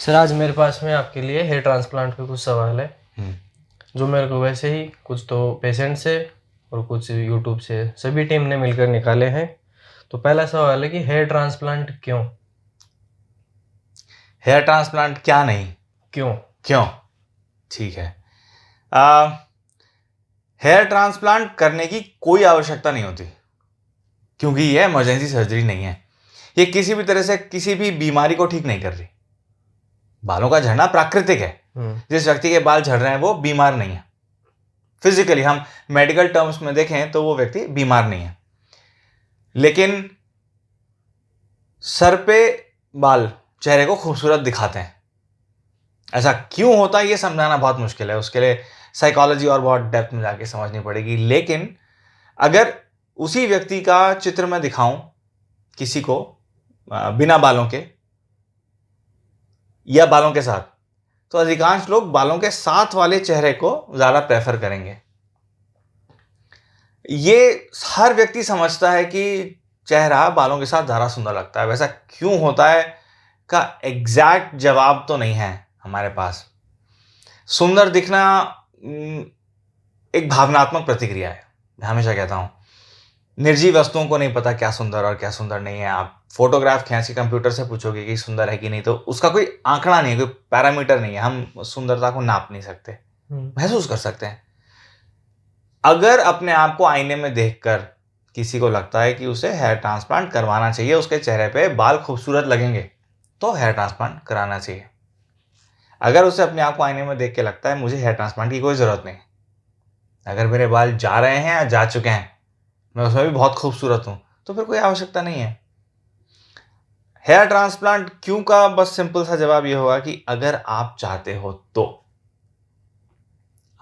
Sir आज मेरे पास में आपके लिए हेयर ट्रांसप्लांट के कुछ सवाल है जो मेरे को वैसे ही कुछ तो पेशेंट से और कुछ यूट्यूब से सभी टीम ने मिलकर निकाले हैं। तो पहला सवाल है कि हेयर ट्रांसप्लांट क्यों? हेयर ट्रांसप्लांट क्या नहीं, क्यों? क्यों? ठीक है। हेयर ट्रांसप्लांट करने की कोई आवश्यकता नहीं होती क्योंकि यह इमरजेंसी सर्जरी नहीं है। ये किसी भी तरह से किसी भी बीमारी को ठीक नहीं कर रही। बालों का झड़ना प्राकृतिक है। जिस व्यक्ति के बाल झड़ रहे हैं वो बीमार नहीं है। फिजिकली हम मेडिकल टर्म्स में देखें तो वो व्यक्ति बीमार नहीं है। लेकिन सर पे बाल चेहरे को खूबसूरत दिखाते हैं। ऐसा क्यों होता है ये समझाना बहुत मुश्किल है। उसके लिए साइकोलॉजी और बहुत डेप्थ में जाके समझनी पड़ेगी। लेकिन अगर उसी व्यक्ति का चित्र मैं दिखाऊं किसी को बिना बालों के या बालों के साथ, तो अधिकांश लोग बालों के साथ वाले चेहरे को ज्यादा प्रेफर करेंगे। ये हर व्यक्ति समझता है कि चेहरा बालों के साथ ज्यादा सुंदर लगता है। वैसा क्यों होता है का एग्जैक्ट जवाब तो नहीं है हमारे पास। सुंदर दिखना एक भावनात्मक प्रतिक्रिया है। मैं हमेशा कहता हूं निर्जीव वस्तुओं को नहीं पता क्या सुंदर और क्या सुंदर नहीं है। आप फोटोग्राफ खींच के कंप्यूटर से पूछोगे कि सुंदर है कि नहीं, तो उसका कोई आंकड़ा नहीं है, कोई पैरामीटर नहीं है। हम सुंदरता को नाप नहीं सकते, महसूस कर सकते हैं। अगर अपने आप को आईने में देखकर किसी को लगता है कि उसे हेयर ट्रांसप्लांट करवाना चाहिए, उसके चेहरे पे बाल खूबसूरत लगेंगे, तो हेयर ट्रांसप्लांट कराना चाहिए। अगर उसे अपने आप को आईने में देख के लगता है मुझे हेयर ट्रांसप्लांट की कोई ज़रूरत नहीं, अगर मेरे बाल जा रहे हैं या जा चुके हैं, मैं उसमें भी बहुत खूबसूरत हूं, तो फिर कोई आवश्यकता नहीं है। हेयर ट्रांसप्लांट क्यों का बस सिंपल सा जवाब यह होगा कि अगर आप चाहते हो तो,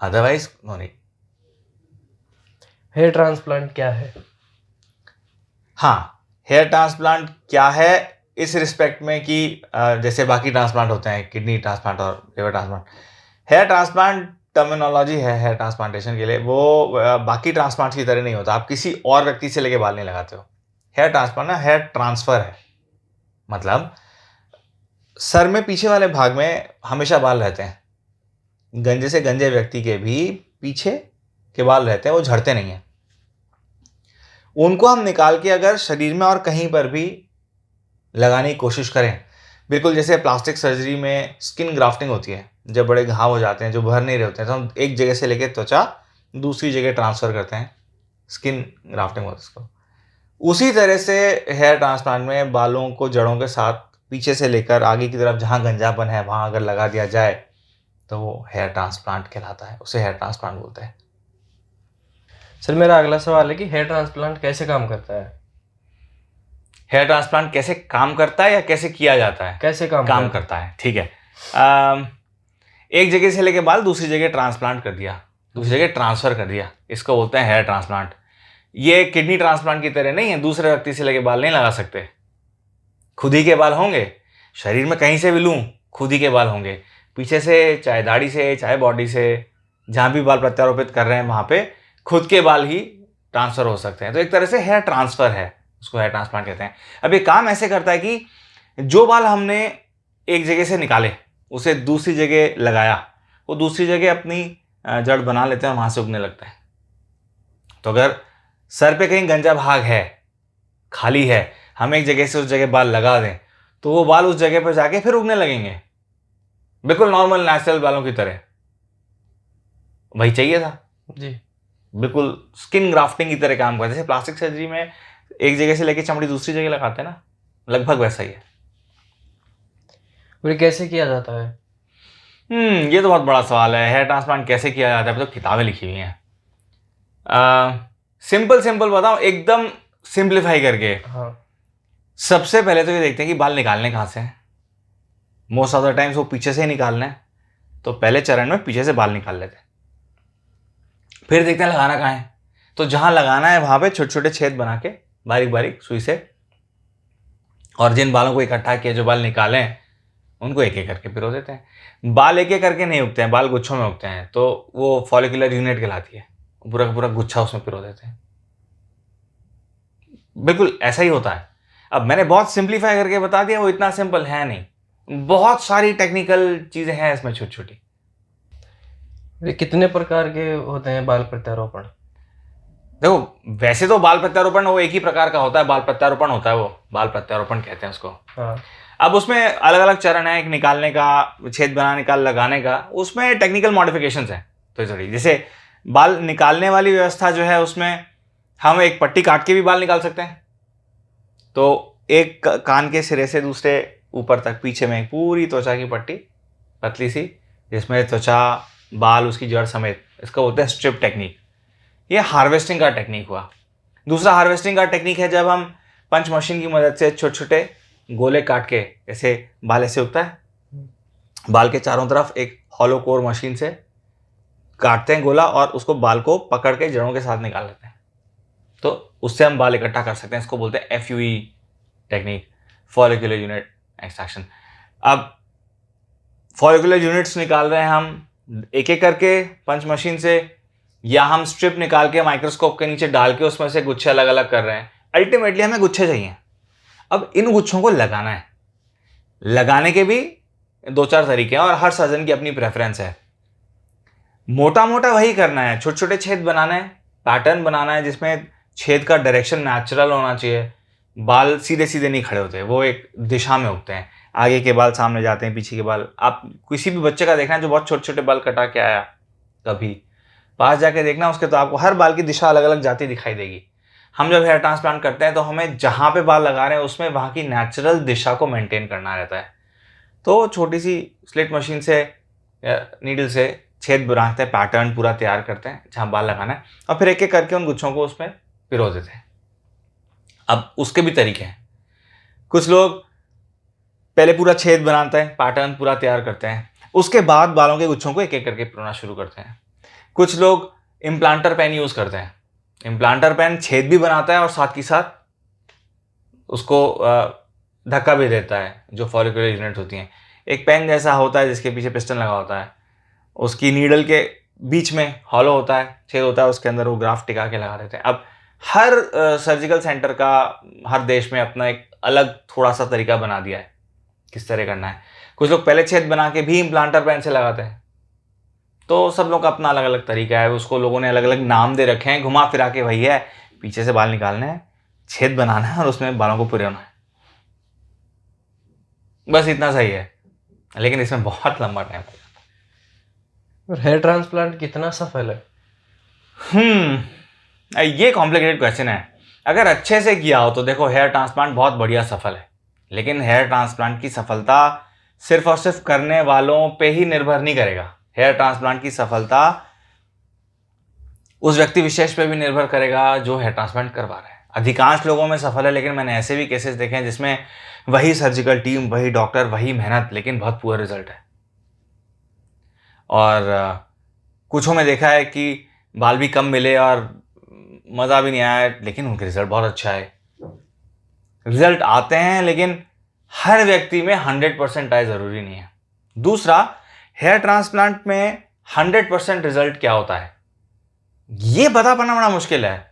otherwise no need. Hair transplant क्या है? हाँ, हेयर ट्रांसप्लांट क्या है इस रिस्पेक्ट में कि जैसे बाकी ट्रांसप्लांट होते हैं, किडनी ट्रांसप्लांट और liver transplant, hair transplant terminology है हेयर ट्रांसप्लांटेशन के लिए, वो बाकी ट्रांसप्लांट की तरह नहीं होता। आप किसी और व्यक्ति से लेके बाल नहीं लगाते हो। हेयर ट्रांसप्लांट ना हेयर ट्रांसफर है। मतलब सर में पीछे वाले भाग में हमेशा बाल रहते हैं। गंजे से गंजे व्यक्ति के भी पीछे के बाल रहते हैं, वो झड़ते नहीं हैं। उनको हम निकाल के अगर शरीर में और कहीं पर भी लगाने की कोशिश करें, बिल्कुल जैसे प्लास्टिक सर्जरी में स्किन ग्राफ्टिंग होती है, जब बड़े घाव हो जाते हैं जो भर नहीं रहे होते हैं, तो हम एक जगह से लेकर त्वचा दूसरी जगह ट्रांसफर करते हैं, स्किन ग्राफ्टिंग होती है उसको। उसी तरह से हेयर ट्रांसप्लांट में बालों को जड़ों के साथ पीछे से लेकर आगे की तरफ जहाँ गंजापन है वहाँ अगर लगा दिया जाए तो वो हेयर ट्रांसप्लांट कहलाता है, उसे हेयर ट्रांसप्लांट बोलते हैं। सर मेरा अगला सवाल है कि हेयर ट्रांसप्लांट कैसे काम करता है? हेयर ट्रांसप्लांट कैसे काम करता है या कैसे किया जाता है? कैसे काम करता है, ठीक है। एक जगह से लेके बाल दूसरी जगह ट्रांसप्लांट कर दिया, दूसरी जगह ट्रांसफर कर दिया, इसको बोलते हैं हेयर ट्रांसप्लांट। ये किडनी ट्रांसप्लांट की तरह नहीं है, दूसरे व्यक्ति से लेके बाल नहीं लगा सकते। खुद ही के बाल होंगे, शरीर में कहीं से भी लूं खुद ही के बाल होंगे, पीछे से चाहे दाढ़ी से चाहे बॉडी से, जहां भी बाल प्रत्यारोपित कर रहे हैं वहां पे खुद के बाल ही ट्रांसफर हो सकते हैं। तो एक तरह से हेयर ट्रांसफर है, उसको हेयर ट्रांसप्लांट कहते हैं। अब ये काम ऐसे करता है कि जो बाल हमने एक जगह से निकाले उसे दूसरी जगह लगाया, वो दूसरी जगह अपनी जड़ बना लेते हैं और वहां से उगने लगता है। तो अगर सर पे कहीं गंजा भाग है, खाली है, हम एक जगह से उस जगह बाल लगा दें तो वो बाल उस जगह पर जाके फिर उगने लगेंगे, बिल्कुल नॉर्मल नेचुरल बालों की तरह। वही चाहिए था जी। बिल्कुल स्किन ग्राफ्टिंग की तरह काम करता है। जैसे प्लास्टिक सर्जरी में एक जगह से लेके चमड़ी दूसरी जगह लगाते हैं ना, लगभग वैसा ही है। और ये कैसे किया जाता है? ये तो बहुत बड़ा सवाल है। हेयर ट्रांसप्लांट कैसे किया जाता है, तो किताबें लिखी हुई हैं। सिंपल बताओ, एकदम सिंप्लीफाई करके। हाँ। सबसे पहले तो ये देखते हैं कि बाल निकालने कहाँ से हैं। मोस्ट ऑफ द टाइम्स वो पीछे से ही निकालना है, तो पहले चरण में पीछे से बाल निकाल लेते हैं। फिर देखते हैं लगाना कहाँ है, तो जहां लगाना है वहां पे छोटे छोटे छेद बना के बारीक बारीक सुई से, और जिन बालों को इकट्ठा किया, जो बाल निकाले हैं, उनको एक एक करके पिरो देते हैं। बाल एक एक करके नहीं उगते हैं, बाल गुच्छों में उगते हैं, तो वो फॉलिकुलर यूनिट कहलाती है। पूरा का पूरा गुच्छा उसमें पिरो देते हैं। बिल्कुल ऐसा ही होता है। अब मैंने बहुत सिंप्लीफाई करके बता दिया, वो इतना सिंपल है नहीं। बहुत सारी टेक्निकल चीजें हैं इसमें छोटी छोटी। ये कितने प्रकार के होते हैं बाल प्रत्यारोपण? देखो वैसे तो बाल प्रत्यारोपण वो एक ही प्रकार का होता है, बाल प्रत्यारोपण होता है, वो बाल प्रत्यारोपण कहते हैं उसको। हाँ। अब उसमें अलग अलग चरण है, एक निकालने का, छेद बनाने का, लगाने का, उसमें टेक्निकल मॉडिफिकेशंस हैं तो थोड़ी। जैसे बाल निकालने वाली व्यवस्था जो है उसमें हम एक पट्टी काट के भी बाल निकाल सकते हैं। तो एक कान के सिरे से दूसरे ऊपर तक पीछे में पूरी त्वचा की पट्टी पतली सी, जिसमें त्वचा, बाल, उसकी जड़ समेत, इसका बोलते हैं स्ट्रिप टेक्निक। ये हार्वेस्टिंग का टेक्निक हुआ। दूसरा हार्वेस्टिंग का टेक्निक है जब हम पंच मशीन की मदद से छोटे छोटे गोले काट के, जैसे बाल ऐसे उगता है, बाल के चारों तरफ एक हॉलो कोर मशीन से काटते हैं गोला और उसको बाल को पकड़ के जड़ों के साथ निकाल लेते हैं, तो उससे हम बाल इकट्ठा कर सकते हैं। इसको बोलते हैं FUE technique, follicular unit extraction. अब फॉलिकुलर यूनिट्स निकाल रहे हैं हम एक एक करके पंच मशीन से, या हम स्ट्रिप निकाल के माइक्रोस्कोप के नीचे डाल के उसमें से गुच्छे अलग अलग कर रहे हैं। अल्टीमेटली हमें गुच्छे चाहिए। अब इन गुच्छों को लगाना है। लगाने के भी 2-4 तरीके हैं और हर सर्जन की अपनी प्रेफरेंस है। मोटा मोटा वही करना है, छोटे छोटे छेद बनाना है, पैटर्न बनाना है जिसमें छेद का डायरेक्शन नेचुरल होना चाहिए। बाल सीधे सीधे नहीं खड़े होते, वो एक दिशा में उगते हैं। आगे के बाल सामने जाते हैं, पीछे के बाल। आप किसी भी बच्चे का देखना है जो बहुत छोटे छोटे बाल कटा के आया, कभी पास जाके देखना उसके, तो आपको हर बाल की दिशा अलग अलग जाती दिखाई देगी। हम जब हेयर ट्रांसप्लांट करते हैं तो हमें जहाँ पे बाल लगा रहे हैं उसमें वहाँ की नेचुरल दिशा को मेंटेन करना रहता है। तो छोटी सी स्लिट मशीन से, नीडल से छेद बनाते हैं, पैटर्न पूरा तैयार करते हैं जहाँ बाल लगाना है, और फिर एक एक करके उन गुच्छों को उसमें पिरो देते हैं। अब उसके भी तरीके हैं। कुछ लोग पहले पूरा छेद बनाते हैं, पैटर्न पूरा तैयार करते हैं, उसके बाद बालों के गुच्छों को एक एक करके पिरोना शुरू करते हैं। कुछ लोग इम्प्लांटर पेन यूज़ करते हैं। इम्प्लांटर पेन छेद भी बनाता है और साथ ही साथ उसको धक्का भी देता है, जो फॉलिकुलर यूनिट होती हैं। एक पेन जैसा होता है जिसके पीछे पिस्टन लगा होता है, उसकी नीडल के बीच में हॉलो होता है, छेद होता है, उसके अंदर वो ग्राफ टिका के लगा देते हैं। अब हर सर्जिकल सेंटर का, हर देश में अपना एक अलग थोड़ा सा तरीका बना दिया है किस तरह करना है। कुछ लोग पहले छेद बना के भी इम्प्लांटर पेन से लगाते हैं। तो सब लोग का अपना अलग अलग तरीका है, उसको लोगों ने अलग अलग नाम दे रखे हैं। घुमा फिरा के वही है, पीछे से बाल निकालने हैं, छेद बनाना है और उसमें बालों को पिरोना है, बस इतना सही है। लेकिन इसमें बहुत लंबा टाइम लगता है। और हेयर ट्रांसप्लांट कितना सफल है? ये कॉम्प्लिकेटेड क्वेश्चन है। अगर अच्छे से किया हो तो देखो हेयर ट्रांसप्लांट बहुत बढ़िया सफल है, लेकिन हेयर ट्रांसप्लांट की सफलता सिर्फ और सिर्फ करने वालों पे ही निर्भर नहीं करेगा। हेयर ट्रांसप्लांट की सफलता उस व्यक्ति विशेष पे भी निर्भर करेगा जो हेयर ट्रांसप्लांट करवा रहा है। अधिकांश लोगों में सफल है, लेकिन मैंने ऐसे भी केसेस देखे हैं जिसमें वही सर्जिकल टीम, वही डॉक्टर, वही मेहनत, लेकिन बहुत पुअर रिजल्ट है। और कुछों में देखा है कि बाल भी कम मिले और मज़ा भी नहीं आया, लेकिन उनके रिजल्ट बहुत अच्छा है। रिजल्ट आते हैं, लेकिन हर व्यक्ति में 100% आए ज़रूरी नहीं है। दूसरा, हेयर ट्रांसप्लांट में 100% रिजल्ट क्या होता है ये बता पाना बड़ा मुश्किल है।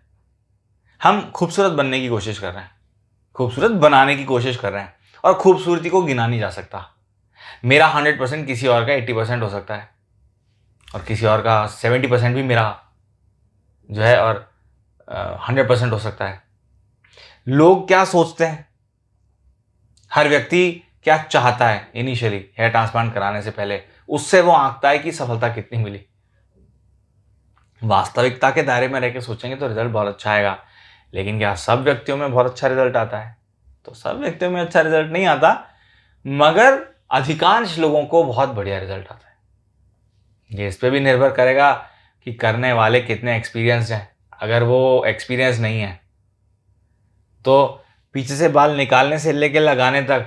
हम खूबसूरत बनने की कोशिश कर रहे हैं, खूबसूरत बनाने की कोशिश कर रहे हैं, और खूबसूरती को गिना नहीं जा सकता। मेरा 100% किसी और का 80% हो सकता है, और किसी और का 70% भी मेरा जो है और 100% हो सकता है। लोग क्या सोचते हैं, हर व्यक्ति क्या चाहता है इनिशियली हेयर ट्रांसप्लांट कराने से पहले, उससे वो आंकता है कि सफलता कितनी मिली। वास्तविकता के दायरे में रह के सोचेंगे तो रिजल्ट बहुत अच्छा आएगा, लेकिन क्या सब व्यक्तियों में बहुत अच्छा रिजल्ट आता है? तो सब व्यक्तियों में अच्छा रिजल्ट नहीं आता, मगर अधिकांश लोगों को बहुत बढ़िया रिजल्ट आता है। ये इस पर भी निर्भर करेगा कि करने वाले कितने एक्सपीरियंस हैं। अगर वो एक्सपीरियंस नहीं है तो पीछे से बाल निकालने से लेके लगाने तक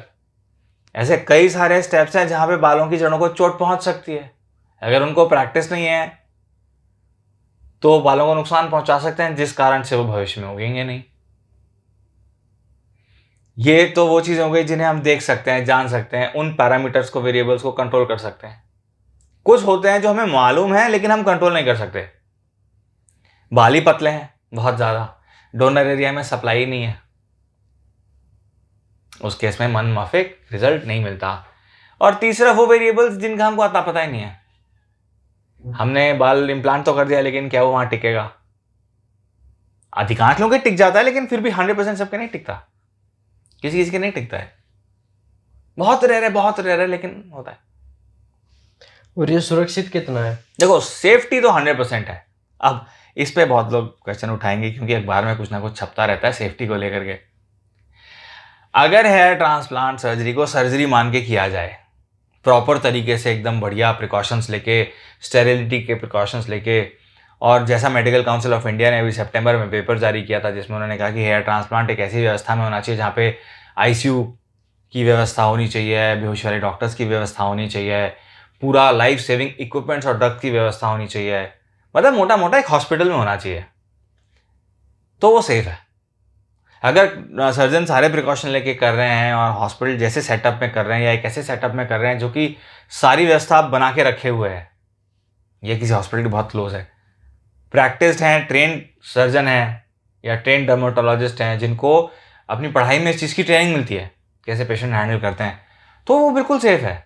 ऐसे कई सारे स्टेप्स हैं जहां पे बालों की जड़ों को चोट पहुंच सकती है। अगर उनको प्रैक्टिस नहीं है तो बालों को नुकसान पहुंचा सकते हैं, जिस कारण से वो भविष्य में उगेंगे नहीं। ये तो वो चीज़ हो गई जिन्हें हम देख सकते हैं, जान सकते हैं, उन पैरामीटर्स को, वेरिएबल्स को कंट्रोल कर सकते हैं। कुछ होते हैं जो हमें मालूम है लेकिन हम कंट्रोल नहीं कर सकते। बाल ही पतले हैं बहुत ज़्यादा, डोनर एरिया में सप्लाई नहीं है, उस केस में मन माफिक रिजल्ट नहीं मिलता। और तीसरा वो वेरिएबल्स जिनका हमको अता पता ही नहीं है। हमने बाल इम्प्लांट तो कर दिया, लेकिन क्या वो वहां टिकेगा? अधिकांश लोगों के टिक जाता है, लेकिन फिर भी 100% सबके नहीं टिकता, किसी किसी के नहीं टिकता है, बहुत रेयर है, लेकिन होता है। और ये सुरक्षित कितना है? देखो, सेफ्टी तो 100% है। अब इस पे बहुत लोग क्वेश्चन उठाएंगे, क्योंकि अखबार में कुछ ना कुछ छपता रहता है सेफ्टी को लेकर के। अगर हेयर ट्रांसप्लांट सर्जरी को सर्जरी मान के किया जाए, प्रॉपर तरीके से, एकदम बढ़िया प्रिकॉशंस लेके, स्टेरिलिटी के प्रिकॉशंस लेके, और जैसा मेडिकल काउंसिल ऑफ इंडिया ने अभी सितंबर में पेपर जारी किया था, जिसमें उन्होंने कहा कि हेयर ट्रांसप्लांट एक ऐसी व्यवस्था में होना चाहिए जहाँ पे आईसीयू की व्यवस्था होनी चाहिए, बेहोश वाले डॉक्टर्स की व्यवस्था होनी चाहिए, पूरा लाइफ सेविंग इक्विपमेंट्स और ड्रग की व्यवस्था होनी चाहिए, मतलब मोटा मोटा एक हॉस्पिटल में होना चाहिए, तो वो सेफ है। अगर सर्जन सारे प्रिकॉशन लेके कर रहे हैं और हॉस्पिटल जैसे सेटअप में कर रहे हैं, या एक ऐसे सेटअप में कर रहे हैं जो कि सारी व्यवस्था आप बना के रखे हुए हैं, ये किसी हॉस्पिटल के बहुत क्लोज है, प्रैक्टिस्ड हैं, ट्रेंड सर्जन हैं या ट्रेंड डर्मेटोलॉजिस्ट हैं, जिनको अपनी पढ़ाई में इस चीज़ की ट्रेनिंग मिलती है, कैसे पेशेंट हैंडल करते हैं, तो वो बिल्कुल सेफ है।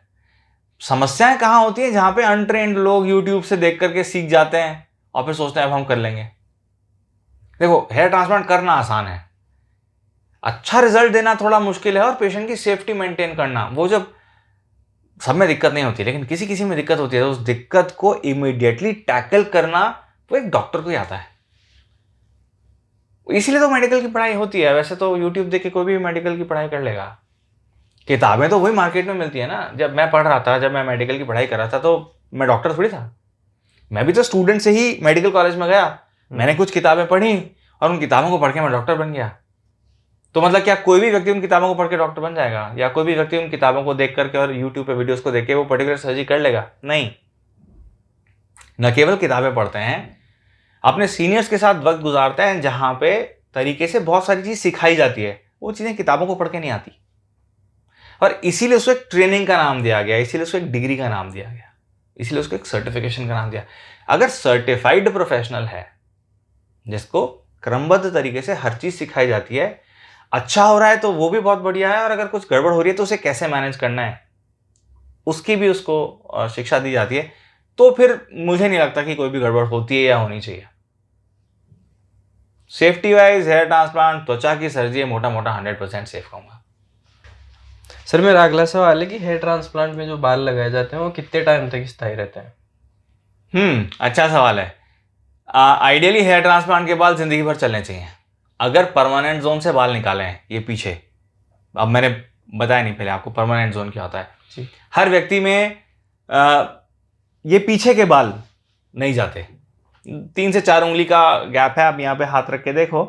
समस्याएं कहाँ होती हैं? जहाँ पे अनट्रेंड लोग यूट्यूब से देख करके सीख जाते हैं और फिर सोचते हैं अब हम कर लेंगे। देखो, हेयर ट्रांसप्लांट करना आसान है, अच्छा रिजल्ट देना थोड़ा मुश्किल है, और पेशेंट की सेफ्टी मेंटेन करना, वो जब सब में दिक्कत नहीं होती, लेकिन किसी किसी में दिक्कत होती है, तो उस दिक्कत को इमीडिएटली टैकल करना वो एक डॉक्टर को ही आता है। इसीलिए तो मेडिकल की पढ़ाई होती है। वैसे तो यूट्यूब देख के कोई भी मेडिकल की पढ़ाई कर लेगा, किताबें तो वही मार्केट में मिलती है ना। जब मैं पढ़ रहा था, जब मैं मेडिकल की पढ़ाई कर रहा था, तो मैं डॉक्टर थोड़ी था, मैं भी तो स्टूडेंट से ही मेडिकल कॉलेज में गया, मैंने कुछ किताबें पढ़ी और उन किताबों को पढ़ के मैं डॉक्टर बन गया। तो मतलब क्या कोई भी व्यक्ति उन किताबों को पढ़ के डॉक्टर बन जाएगा, या कोई भी व्यक्ति उन किताबों को देख करके और यूट्यूब पे वीडियोस को देख के वो पर्टिकुलर सर्जरी कर लेगा? नहीं। न केवल किताबें पढ़ते हैं, अपने सीनियर्स के साथ वक्त गुजारते हैं, जहां पे तरीके से बहुत सारी चीज सिखाई जाती है, वो चीजें किताबों को पढ़ के नहीं आती, और इसीलिए उसको एक ट्रेनिंग का नाम दिया गया, इसीलिए उसको एक डिग्री का नाम दिया गया, इसीलिए उसको एक सर्टिफिकेशन का नाम दिया। अगर सर्टिफाइड प्रोफेशनल है, जिसको क्रमबद्ध तरीके से हर चीज सिखाई जाती है, अच्छा हो रहा है तो वो भी बहुत बढ़िया है, और अगर कुछ गड़बड़ हो रही है तो उसे कैसे मैनेज करना है उसकी भी उसको शिक्षा दी जाती है, तो फिर मुझे नहीं लगता कि कोई भी गड़बड़ होती है या होनी चाहिए। सेफ्टी वाइज हेयर ट्रांसप्लांट, त्वचा की सर्जरी मोटा मोटा 100% सेफ कहूंगा। सर, मेरा अगला सवाल है कि हेयर ट्रांसप्लांट में जो बाल लगाए जाते हैं वो कितने टाइम तक स्थायी रहते हैं? अच्छा सवाल है। आइडियली हेयर ट्रांसप्लांट के बाल जिंदगी भर चलने चाहिए। अगर परमानेंट जोन से बाल निकाले हैं, ये पीछे, अब मैंने बताया नहीं पहले आपको परमानेंट जोन क्या होता है जी। हर व्यक्ति में ये पीछे के बाल नहीं जाते, 3 से 4 उंगली का गैप है, आप यहाँ पे हाथ रख के देखो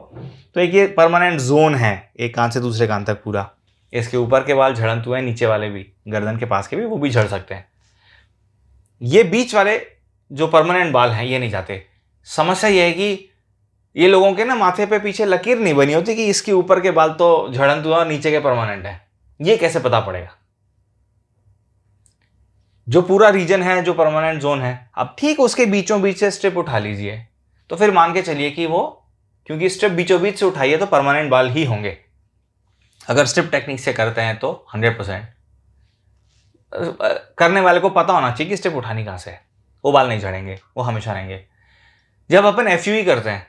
तो एक ये परमानेंट जोन है, एक कान से दूसरे कान तक पूरा। इसके ऊपर के बाल झड़ंत हुए हैं, नीचे वाले भी, गर्दन के पास के भी, वो भी झड़ सकते हैं। ये बीच वाले जो परमानेंट बाल हैं ये नहीं जाते। समस्या ये है कि ये लोगों के ना माथे पे पीछे लकीर नहीं बनी होती कि इसके ऊपर के बाल तो झड़ंत हुआ और नीचे के परमानेंट है। ये कैसे पता पड़ेगा? जो पूरा रीजन है, जो परमानेंट जोन है, अब ठीक उसके बीचों बीच से स्ट्रिप उठा लीजिए, तो फिर मान के चलिए कि वो, क्योंकि स्ट्रिप बीचों बीच से उठाइए तो परमानेंट बाल ही होंगे। अगर स्ट्रिप टेक्निक से करते हैं तो 100% करने वाले को पता होना चाहिए कि स्ट्रिप उठानी कहां से है, वो बाल नहीं झड़ेंगे, वो हमेशा रहेंगे। जब अपन एफयूई करते हैं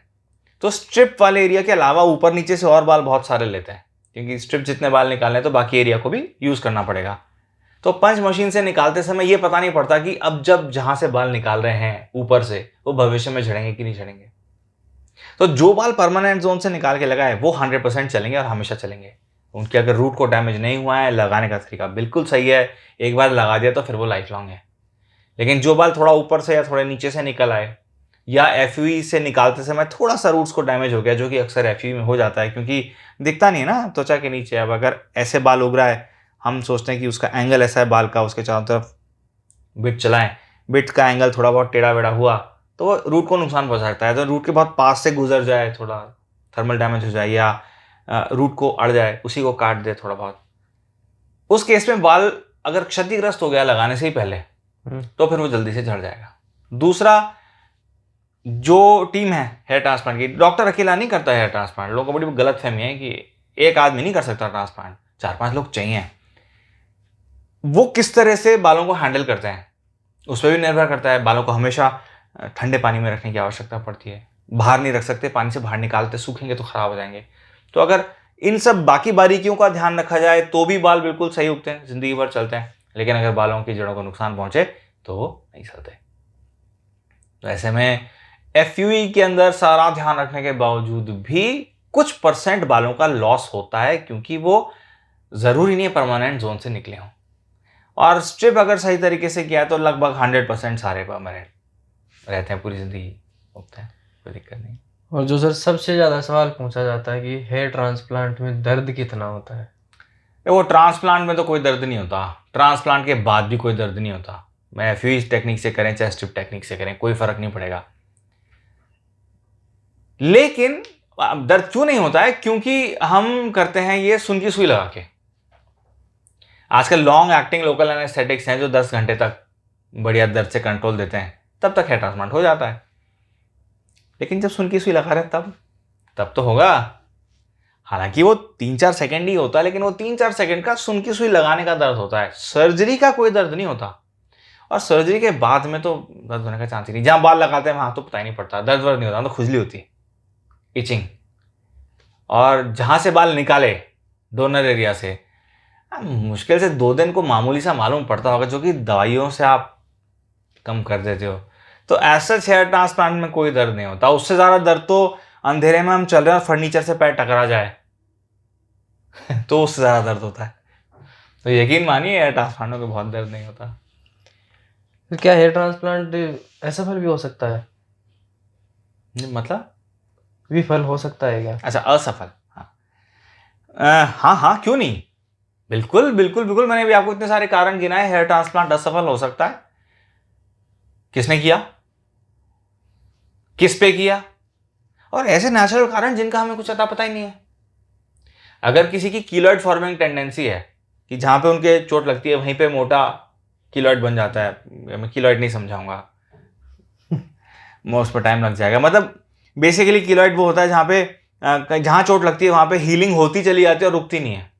तो स्ट्रिप वाले एरिया के अलावा ऊपर नीचे से और बाल बहुत सारे लेते हैं, क्योंकि स्ट्रिप जितने बाल निकालने हैं तो बाकी एरिया को भी यूज करना पड़ेगा। तो पंच मशीन से निकालते समय ये पता नहीं पड़ता कि अब जब जहां से बाल निकाल रहे हैं ऊपर से, वो भविष्य में झड़ेंगे कि नहीं झड़ेंगे। तो जो बाल परमानेंट जोन से निकाल के लगाए वो 100% चलेंगे और हमेशा चलेंगे। उनके अगर रूट को डैमेज नहीं हुआ है, लगाने का तरीका बिल्कुल सही है, एक बार लगा दिया तो फिर वो लाइफ लॉन्ग है। लेकिन जो बाल थोड़ा ऊपर से या थोड़े नीचे से निकल आए, या एफयूई से निकालते समय थोड़ा सा रूट्स को डैमेज हो गया, जो कि अक्सर एफयूई में हो जाता है क्योंकि दिखता नहीं है ना त्वचा के नीचे। अब अगर ऐसे बाल उग रहा है, हम सोचते हैं कि उसका एंगल ऐसा है बाल का, उसके चारों तरफ बिट चलाएं, बिट का एंगल थोड़ा बहुत टेढ़ा वेढ़ा हुआ तो वो रूट को नुकसान पहुंचा सकता है। तो रूट के बहुत पास से गुजर जाए, थोड़ा थर्मल डैमेज हो जाए, या रूट को अड़ जाए, उसी को काट दे थोड़ा बहुत, उस केस में बाल अगर क्षतिग्रस्त हो गया लगाने से ही पहले, तो फिर वो जल्दी से झड़ जाएगा। दूसरा, जो टीम है हेयर ट्रांसप्लांट की, डॉक्टर अकेला नहीं करता है हेयर ट्रांसप्लांट। लोगों को बड़ी गलत फहमी है कि एक आदमी नहीं कर सकता ट्रांसप्लांट, 4-5 लोग चाहिए। वो किस तरह से बालों को हैंडल करते हैं उस पर भी निर्भर करता है। बालों को हमेशा ठंडे पानी में रखने की आवश्यकता पड़ती है, बाहर नहीं रख सकते, पानी से बाहर निकालते, सूखेंगे तो खराब हो जाएंगे। तो अगर इन सब बाकी बारीकियों का ध्यान रखा जाए तो भी बाल बिल्कुल सही उगते हैं, जिंदगी भर चलते हैं। लेकिन अगर बालों की जड़ों को नुकसान पहुंचे तो वो नहीं चलते। तो ऐसे में एफयूई के अंदर सारा ध्यान रखने के बावजूद भी कुछ परसेंट बालों का लॉस होता है, क्योंकि वो जरूरी नहीं है परमानेंट जोन से निकले हों। और स्ट्रिप अगर सही तरीके से किया तो लगभग 100% सारे परमानेंट रहते हैं, पूरी जिंदगी उगते हैं, कोई दिक्कत नहीं। और जो सर सबसे ज़्यादा सवाल पूछा जाता है कि हेयर ट्रांसप्लांट में दर्द कितना होता है? वो ट्रांसप्लांट में तो कोई दर्द नहीं होता, ट्रांसप्लांट के बाद भी कोई दर्द नहीं होता। मैं एफयूई टेक्निक से करें चाहे स्ट्रिप टेक्निक से करें, कोई फर्क नहीं पड़ेगा। लेकिन दर्द क्यों नहीं होता है? क्योंकि हम करते हैं ये सुन की सुई लगा के। आजकल लॉन्ग एक्टिंग लोकल एनेस्थेटिक्स हैं जो 10 घंटे तक बढ़िया दर्द से कंट्रोल देते हैं, तब तक हेयर ट्रांसप्लांट हो जाता है। लेकिन जब सुन की सुई लगा रहे तब तो होगा। हालांकि वो 3-4 सेकंड ही होता है, लेकिन वो 3-4 सेकंड का सुन की सुई लगाने का दर्द होता है, सर्जरी का कोई दर्द नहीं होता। और सर्जरी के बाद में तो दर्द होने का चांस ही नहीं। जहां बाल लगाते हैं वहां तो पता ही नहीं पड़ता, दर्द वर्द नहीं होता, तो खुजली होती है, इचिंग। और जहां से बाल निकाले डोनर एरिया से, मुश्किल से 2 दिन को मामूली सा मालूम पड़ता होगा, जो कि दवाइयों से आप कम कर देते हो। तो ऐसा हेयर ट्रांसप्लांट में कोई दर्द नहीं होता। उससे ज़्यादा दर्द तो अंधेरे में हम चल रहे हैं और फर्नीचर से पैर टकरा जाए तो उससे ज़्यादा दर्द होता है। तो यकीन मानिए हेयर ट्रांसप्लांटों को बहुत दर्द नहीं होता। फिर क्या हेयर ट्रांसप्लांट असफल भी हो सकता है? मतलब विफल हो सकता है क्या? अच्छा, असफल? हाँ हाँ, क्यों नहीं, बिल्कुल बिल्कुल बिल्कुल। मैंने भी आपको इतने सारे कारण गिनाए, हेयर ट्रांसप्लांट असफल हो सकता है। किसने किया, किस पे किया, और ऐसे नेचुरल कारण जिनका हमें कुछ अता पता ही नहीं है। अगर किसी की कीलॉइड फॉर्मिंग टेंडेंसी है कि जहां पे उनके चोट लगती है वहीं पे मोटा कीलॉइड बन जाता है, मैं कीलॉइड नहीं समझाऊंगा उस पर टाइम लग जाएगा। मतलब बेसिकली कीलॉइड वो होता है जहाँ पे जहाँ चोट लगती है वहाँ पे हीलिंग होती चली जाती है और रुकती नहीं है,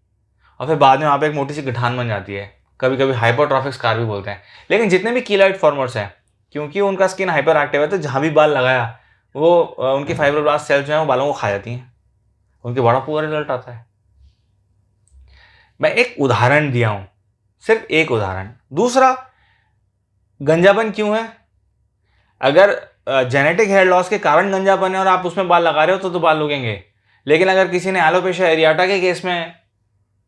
और फिर बाद में वहाँ पे एक मोटी सी गठान बन जाती है। कभी कभी हाइपरट्रॉफिक स्कार भी बोलते हैं। लेकिन जितने भी कीलॉइड फॉर्मर्स हैं, क्योंकि उनका स्किन हाइपर एक्टिव है, तो जहाँ भी बाल लगाया वो उनकी फाइब्रोब्लास्ट सेल्स जो है वो बालों को खा जाती हैं, उनके बड़ा पूरा रिजल्ट आता है। मैं एक उदाहरण दिया हूँ, सिर्फ एक उदाहरण। दूसरा, गंजापन क्यों है? अगर जेनेटिक हेयर लॉस के कारण गंजापन है और आप उसमें बाल लगा रहे हो तो बाल उगेंगे। लेकिन अगर किसी ने एलोपेशिया एरियाटा के केस में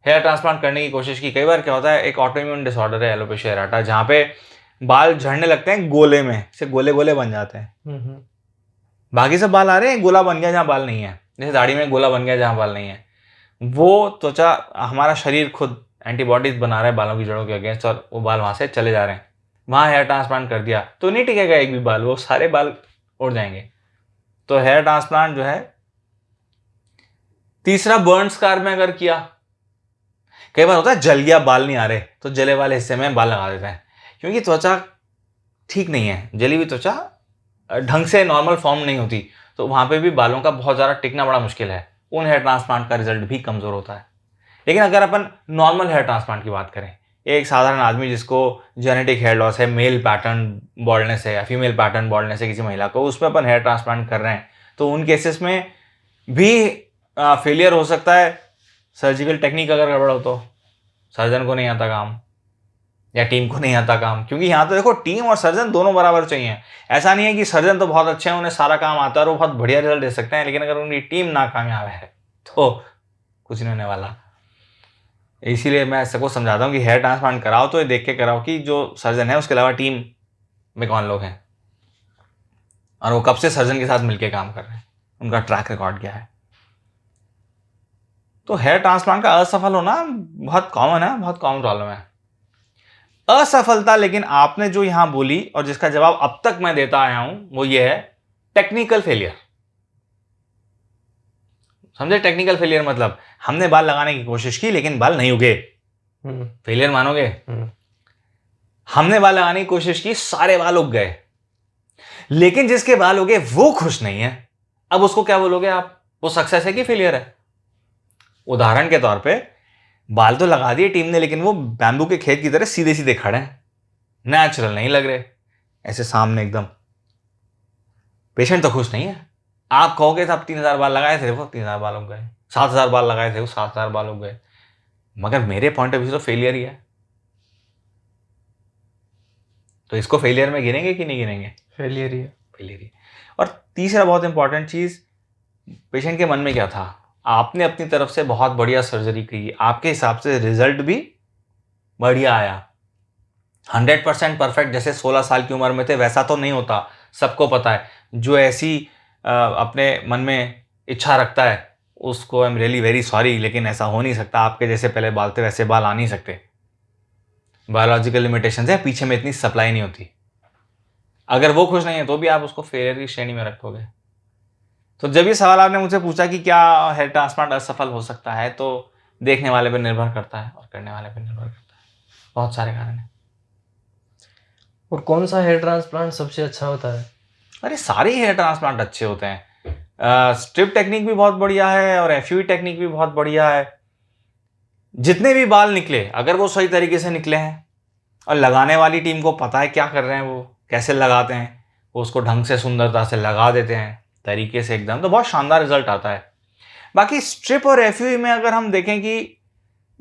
हेयर ट्रांसप्लांट करने की कोशिश की, कई बार क्या होता है, एक ऑटोइम्यून डिसऑर्डर है एलोपेशिया एरियाटा, जहाँ पे बाल झड़ने लगते हैं गोले में से, गोले गोले बन जाते हैं। बाकी सब बाल आ रहे हैं, गोला बन गया जहाँ बाल नहीं है, जैसे दाढ़ी में गोला बन गया जहाँ बाल नहीं है। वो त्वचा, हमारा शरीर खुद एंटीबॉडीज बना रहा है बालों की जड़ों के अगेंस्ट, और वो बाल वहाँ से चले जा रहे हैं। वहाँ हेयर ट्रांसप्लांट कर दिया तो नहीं टिकेगा एक भी बाल, वो सारे बाल उड़ जाएंगे। तो हेयर ट्रांसप्लांट जो है, तीसरा, बर्न स्कार में अगर किया, कई बार होता है जल गया, बाल नहीं आ रहे, तो जले वाले हिस्से में बाल लगा देते हैं, क्योंकि त्वचा ठीक नहीं है, जली हुई त्वचा ढंग से नॉर्मल फॉर्म नहीं होती, तो वहाँ पे भी बालों का बहुत ज़्यादा टिकना बड़ा मुश्किल है। उन हेयर ट्रांसप्लांट का रिजल्ट भी कमज़ोर होता है। लेकिन अगर अपन नॉर्मल हेयर ट्रांसप्लांट की बात करें, एक साधारण आदमी जिसको जेनेटिक हेयर लॉस है, मेल पैटर्न बॉल्डनेस है या फीमेल पैटर्न बॉल्डनेस है किसी महिला को, उसमें अपन हेयर ट्रांसप्लांट कर रहे हैं, तो उन केसेस में भी फेलियर हो सकता है। सर्जिकल टेक्निक अगर गड़बड़ हो तो सर्जन को नहीं आता काम या टीम को नहीं आता काम, क्योंकि यहाँ तो देखो टीम और सर्जन दोनों बराबर चाहिए। ऐसा नहीं है कि सर्जन तो बहुत अच्छे हैं, उन्हें सारा काम आता है और वो बहुत बढ़िया रिजल्ट दे सकते हैं, लेकिन अगर उनकी टीम नाकामयाब है तो कुछ नहीं होने वाला। इसीलिए मैं सबको समझाता हूँ कि हेयर ट्रांसप्लांट कराओ तो ये देख के कराओ कि जो सर्जन है उसके अलावा टीम में कौन लोग हैं और वो कब से सर्जन के साथ मिलकर काम कर रहे हैं, उनका ट्रैक रिकॉर्ड क्या है। तो हेयर ट्रांसप्लांट का असफल होना बहुत कॉमन है, बहुत कॉमन प्रॉब्लम है असफलता। लेकिन आपने जो यहां बोली और जिसका जवाब अब तक मैं देता आया हूं वो ये है टेक्निकल फेलियर। समझे? टेक्निकल फेलियर मतलब हमने बाल लगाने की कोशिश की लेकिन बाल नहीं उगे, फेलियर मानोगे? हमने बाल लगाने की कोशिश की, सारे बाल उग गए, लेकिन जिसके बाल उगे वो खुश नहीं है, अब उसको क्या बोलोगे आप? वो सक्सेस है कि फेलियर है? उदाहरण के तौर पे बाल तो लगा दिए टीम ने, लेकिन वो बैम्बू के खेत की तरह सीधे सीधे खड़े हैं, नेचुरल नहीं लग रहे, ऐसे सामने एकदम। पेशेंट तो खुश नहीं है। आप कहोगे साहब 3,000 बाल लगाए थे, वो 3,000 बाल हो गए, 7,000 बाल लगाए थे, वो 7,000 बाल हो गए, मगर मेरे पॉइंट ऑफ व्यू से तो फेलियर ही है। तो इसको फेलियर में गिनेंगे कि नहीं गिनेंगे? फेलियर ही है। फेलियर ही। और तीसरा बहुत इंपॉर्टेंट चीज, पेशेंट के मन में क्या था? आपने अपनी तरफ से बहुत बढ़िया सर्जरी की, आपके हिसाब से रिजल्ट भी बढ़िया आया, 100% परफेक्ट जैसे 16 साल की उम्र में थे वैसा तो नहीं होता, सबको पता है। जो ऐसी अपने मन में इच्छा रखता है उसको I am really very sorry, लेकिन ऐसा हो नहीं सकता। आपके जैसे पहले बाल थे वैसे बाल आ नहीं सकते, बायोलॉजिकल लिमिटेशंस है, पीछे में इतनी सप्लाई नहीं होती। अगर वो खुश नहीं है तो भी आप उसको फेलियर की श्रेणी में रखोगे। तो जब ये सवाल आपने मुझसे पूछा कि क्या हेयर ट्रांसप्लांट असफल हो सकता है, तो देखने वाले पर निर्भर करता है और करने वाले पर निर्भर करता है, बहुत सारे कारण हैं। और कौन सा हेयर ट्रांसप्लांट सबसे अच्छा होता है? अरे सारे हेयर ट्रांसप्लांट अच्छे होते हैं। स्ट्रिप टेक्निक भी बहुत बढ़िया है और एफयूई टेक्निक भी बहुत बढ़िया है। जितने भी बाल निकले, अगर वो सही तरीके से निकले हैं और लगाने वाली टीम को पता है क्या कर रहे हैं, वो कैसे लगाते हैं, वो उसको ढंग से सुंदरता से लगा देते हैं तरीके से एकदम, तो बहुत शानदार रिजल्ट आता है। बाकी स्ट्रिप और एफयूई में अगर हम देखें कि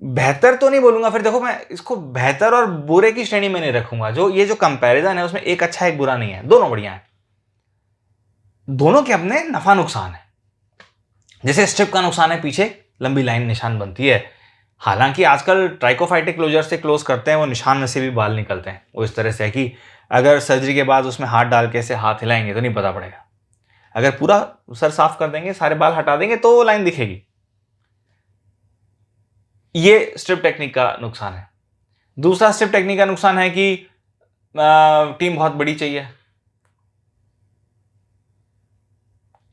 बेहतर तो नहीं बोलूंगा, फिर देखो मैं इसको बेहतर और बुरे की श्रेणी में नहीं रखूंगा। जो ये जो कंपैरिजन है उसमें एक अच्छा एक बुरा नहीं है, दोनों बढ़िया है, दोनों के अपने नफा नुकसान है। जैसे स्ट्रिप का नुकसान है, पीछे लंबी लाइन निशान बनती है, हालांकि आजकल ट्राइकोफाइटिक क्लोजर से क्लोज करते हैं, वो निशान में से भी बाल निकलते हैं। वो इस तरह से है कि अगर सर्जरी के बाद उसमें हाथ डाल के ऐसे हाथ हिलाएंगे तो नहीं पता पड़ेगा, अगर पूरा सर साफ कर देंगे, सारे बाल हटा देंगे तो वो लाइन दिखेगी। ये स्ट्रिप टेक्निक का नुकसान है। दूसरा स्ट्रिप टेक्निक का नुकसान है कि टीम बहुत बड़ी चाहिए,